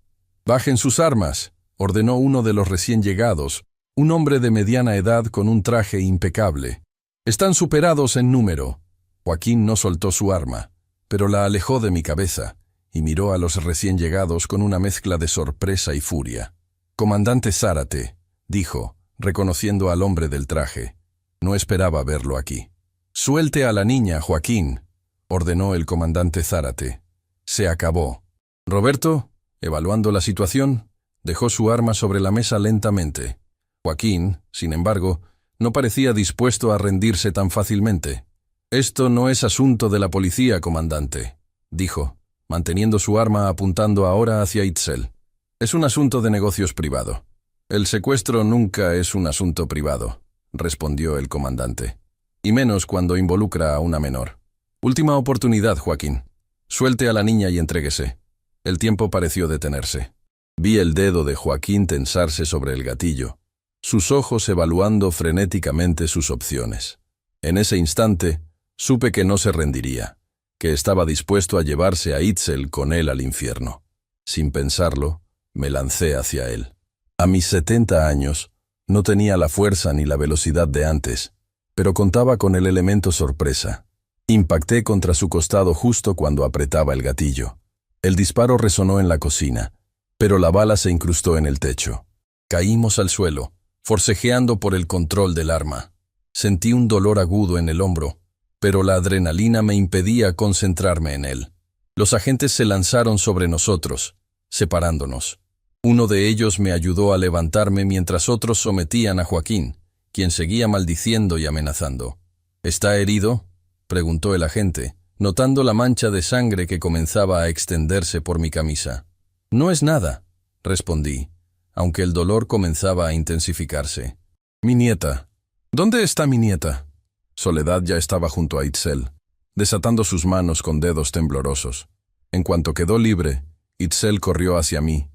A: «Bajen sus armas», ordenó uno de los recién llegados, un hombre de mediana edad con un traje impecable. «Están superados en número». Joaquín no soltó su arma, pero la alejó de mi cabeza y miró a los recién llegados con una mezcla de sorpresa y furia. «Comandante Zárate», dijo, reconociendo al hombre del traje. «No esperaba verlo aquí». «Suelte a la niña, Joaquín», ordenó el comandante Zárate. Se acabó. Roberto, evaluando la situación, dejó su arma sobre la mesa lentamente. Joaquín, sin embargo, no parecía dispuesto a rendirse tan fácilmente. «Esto no es asunto de la policía, comandante», dijo, manteniendo su arma apuntando ahora hacia Itzel. «Es un asunto de negocios privado». «El secuestro nunca es un asunto privado», respondió el comandante. «Y menos cuando involucra a una menor. Última oportunidad, Joaquín. Suelte a la niña y entréguese». El tiempo pareció detenerse. Vi el dedo de Joaquín tensarse sobre el gatillo, sus ojos evaluando frenéticamente sus opciones. En ese instante, supe que no se rendiría, que estaba dispuesto a llevarse a Itzel con él al infierno. Sin pensarlo, me lancé hacia él. A mis 70 años, no tenía la fuerza ni la velocidad de antes, pero contaba con el elemento sorpresa. Impacté contra su costado justo cuando apretaba el gatillo. El disparo resonó en la cocina, pero la bala se incrustó en el techo. Caímos al suelo, forcejeando por el control del arma. Sentí un dolor agudo en el hombro, pero la adrenalina me impedía concentrarme en él. Los agentes se lanzaron sobre nosotros, separándonos. Uno de ellos me ayudó a levantarme mientras otros sometían a Joaquín, quien seguía maldiciendo y amenazando. «¿Está herido?», preguntó el agente, notando la mancha de sangre que comenzaba a extenderse por mi camisa. «No es nada», respondí, aunque el dolor comenzaba a intensificarse. «Mi nieta. ¿Dónde está mi nieta?». Soledad ya estaba junto a Itzel, desatando sus manos con dedos temblorosos. En cuanto quedó libre, Itzel corrió hacia mí,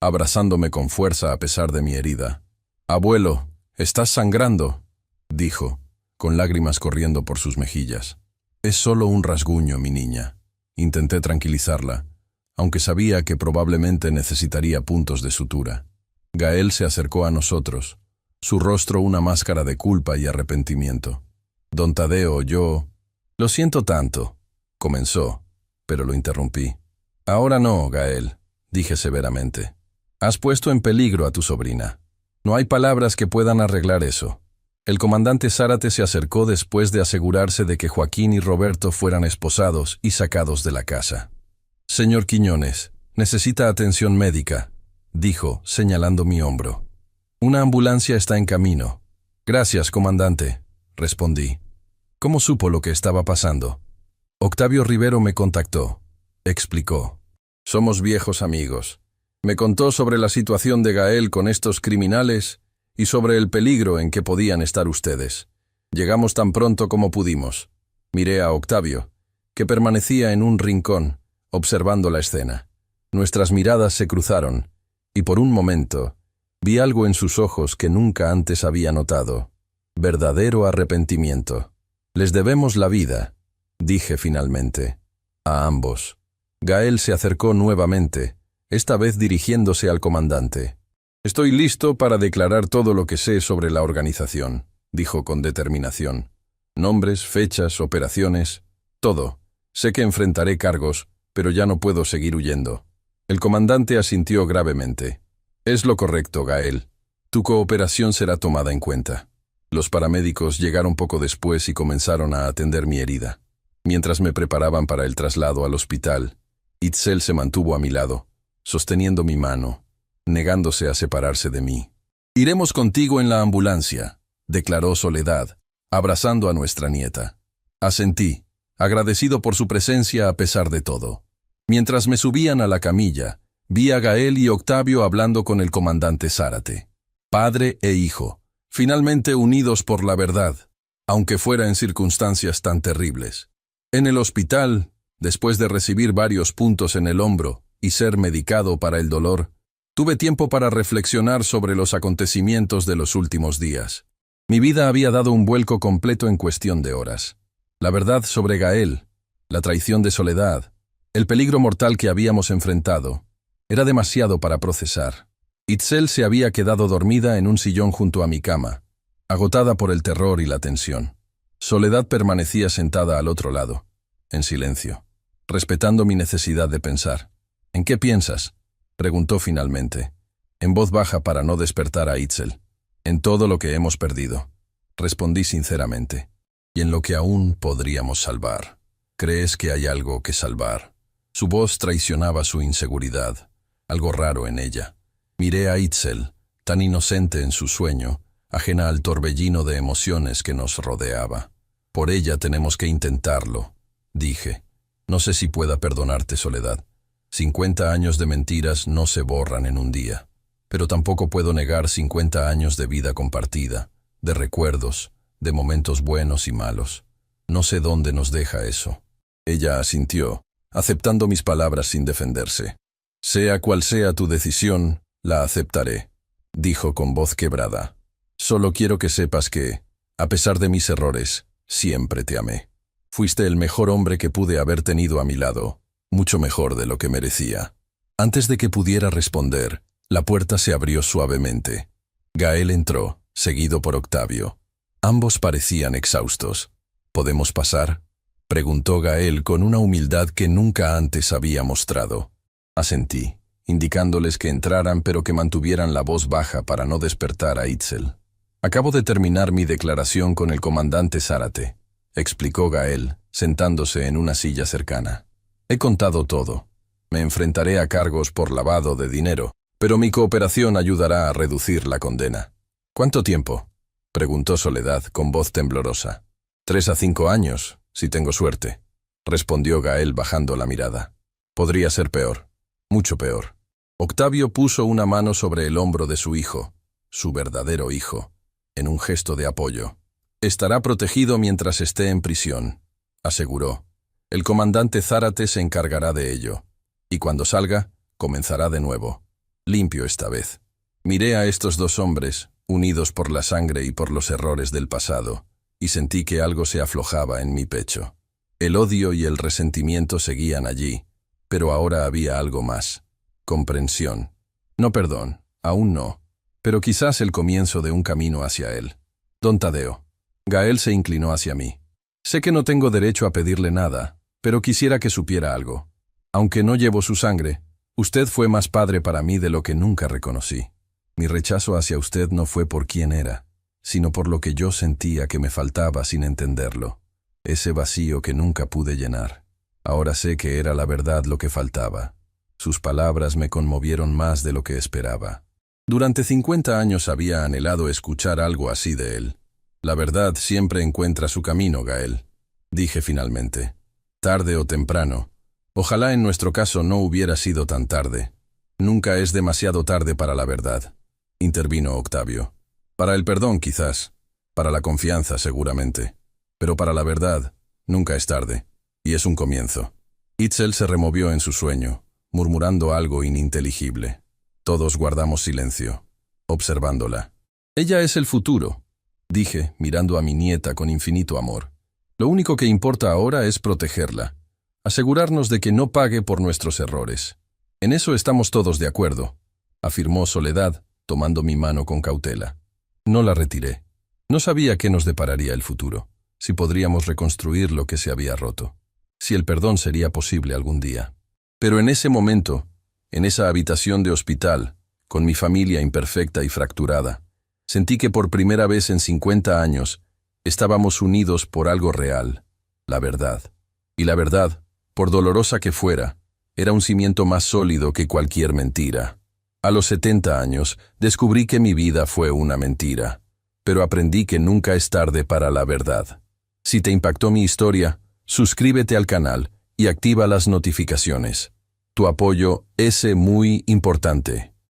A: abrazándome con fuerza a pesar de mi herida. «Abuelo, estás sangrando», dijo, con lágrimas corriendo por sus mejillas. «Es solo un rasguño, mi niña». Intenté tranquilizarla, aunque sabía que probablemente necesitaría puntos de sutura. Gael se acercó a nosotros, su rostro una máscara de culpa y arrepentimiento. «Don Tadeo, yo...». «Lo siento tanto», comenzó, pero lo interrumpí. «Ahora no, Gael», dije severamente. «Has puesto en peligro a tu sobrina. No hay palabras que puedan arreglar eso». El comandante Zárate se acercó después de asegurarse de que Joaquín y Roberto fueran esposados y sacados de la casa. «Señor Quiñones, necesita atención médica», dijo, señalando mi hombro. «Una ambulancia está en camino». «Gracias, comandante», respondí. ¿Cómo supo lo que estaba pasando? Octavio Rivero me contactó, explicó. Somos viejos amigos. Me contó sobre la situación de Gael con estos criminales y sobre el peligro en que podían estar ustedes. Llegamos tan pronto como pudimos. Miré a Octavio, que permanecía en un rincón, observando la escena. Nuestras miradas se cruzaron, y por un momento vi algo en sus ojos que nunca antes había notado. Verdadero arrepentimiento. Les debemos la vida, dije finalmente. A ambos. Gael se acercó nuevamente, esta vez dirigiéndose al comandante. Estoy listo para declarar todo lo que sé sobre la organización, dijo con determinación. Nombres, fechas, operaciones, todo. Sé que enfrentaré cargos, pero ya no puedo seguir huyendo. El comandante asintió gravemente. Es lo correcto, Gael. Tu cooperación será tomada en cuenta. Los paramédicos llegaron poco después y comenzaron a atender mi herida. Mientras me preparaban para el traslado al hospital, Itzel se mantuvo a mi lado, sosteniendo mi mano, negándose a separarse de mí. «Iremos contigo en la ambulancia», declaró Soledad, abrazando a nuestra nieta. Asentí, agradecido por su presencia a pesar de todo. Mientras me subían a la camilla, vi a Gael y Octavio hablando con el comandante Zárate. Padre e hijo, finalmente unidos por la verdad, aunque fuera en circunstancias tan terribles. En el hospital, después de recibir varios puntos en el hombro y ser medicado para el dolor, tuve tiempo para reflexionar sobre los acontecimientos de los últimos días. Mi vida había dado un vuelco completo en cuestión de horas. La verdad sobre Gael, la traición de Soledad, el peligro mortal que habíamos enfrentado, era demasiado para procesar. Itzel se había quedado dormida en un sillón junto a mi cama, agotada por el terror y la tensión. Soledad permanecía sentada al otro lado, en silencio, respetando mi necesidad de pensar. «¿En qué piensas?», preguntó finalmente, en voz baja para no despertar a Itzel. «En todo lo que hemos perdido», respondí sinceramente, «y en lo que aún podríamos salvar». «¿Crees que hay algo que salvar?». Su voz traicionaba su inseguridad, algo raro en ella. Miré a Itzel, tan inocente en su sueño, ajena al torbellino de emociones que nos rodeaba. «Por ella tenemos que intentarlo», dije. «No sé si pueda perdonarte, Soledad. 50 años de mentiras no se borran en un día. Pero tampoco puedo negar 50 años de vida compartida, de recuerdos, de momentos buenos y malos. No sé dónde nos deja eso». Ella asintió, aceptando mis palabras sin defenderse. «Sea cual sea tu decisión, la aceptaré», dijo con voz quebrada. «Solo quiero que sepas que, a pesar de mis errores, siempre te amé. Fuiste el mejor hombre que pude haber tenido a mi lado, mucho mejor de lo que merecía». Antes de que pudiera responder, la puerta se abrió suavemente. Gael entró, seguido por Octavio. Ambos parecían exhaustos. «¿Podemos pasar?», preguntó Gael con una humildad que nunca antes había mostrado. Asentí, indicándoles que entraran pero que mantuvieran la voz baja para no despertar a Itzel. «Acabo de terminar mi declaración con el comandante Zárate», explicó Gael, sentándose en una silla cercana. «He contado todo. Me enfrentaré a cargos por lavado de dinero, pero mi cooperación ayudará a reducir la condena». «¿Cuánto tiempo?», preguntó Soledad con voz temblorosa. 3 a 5 años, si tengo suerte», respondió Gael bajando la mirada. «Podría ser peor, mucho peor». Octavio puso una mano sobre el hombro de su hijo, su verdadero hijo, en un gesto de apoyo. «Estará protegido mientras esté en prisión», aseguró. «El comandante Zárate se encargará de ello, y cuando salga, comenzará de nuevo. Limpio esta vez». Miré a estos dos hombres, unidos por la sangre y por los errores del pasado, y sentí que algo se aflojaba en mi pecho. El odio y el resentimiento seguían allí, pero ahora había algo más. Comprensión. No perdón, aún no, pero quizás el comienzo de un camino hacia él. «Don Tadeo». Gael se inclinó hacia mí. «Sé que no tengo derecho a pedirle nada, pero quisiera que supiera algo. Aunque no llevo su sangre, usted fue más padre para mí de lo que nunca reconocí. Mi rechazo hacia usted no fue por quién era, sino por lo que yo sentía que me faltaba sin entenderlo. Ese vacío que nunca pude llenar. Ahora sé que era la verdad lo que faltaba. Sus palabras me conmovieron más de lo que esperaba. Durante 50 años había anhelado escuchar algo así de él. La verdad siempre encuentra su camino, Gael, dije finalmente. Tarde o temprano. Ojalá en nuestro caso no hubiera sido tan tarde. Nunca es demasiado tarde para la verdad, intervino Octavio. Para el perdón, quizás. Para la confianza, seguramente. Pero para la verdad, nunca es tarde. Y es un comienzo. Itzel se removió en su sueño, murmurando algo ininteligible. Todos guardamos silencio, observándola. Ella es el futuro, dije, mirando a mi nieta con infinito amor. Lo único que importa ahora es protegerla, asegurarnos de que no pague por nuestros errores. En eso estamos todos de acuerdo, afirmó Soledad, tomando mi mano con cautela. No la retiré. No sabía qué nos depararía el futuro, si podríamos reconstruir lo que se había roto, si el perdón sería posible algún día. Pero en ese momento, en esa habitación de hospital, con mi familia imperfecta y fracturada, sentí que por primera vez en 50 años estábamos unidos por algo real, la verdad. Y la verdad, por dolorosa que fuera, era un cimiento más sólido que cualquier mentira. A los 70 años descubrí que mi vida fue una mentira, pero aprendí que nunca es tarde para la verdad. Si te impactó mi historia, suscríbete al canal y activa las notificaciones. Tu apoyo es muy importante.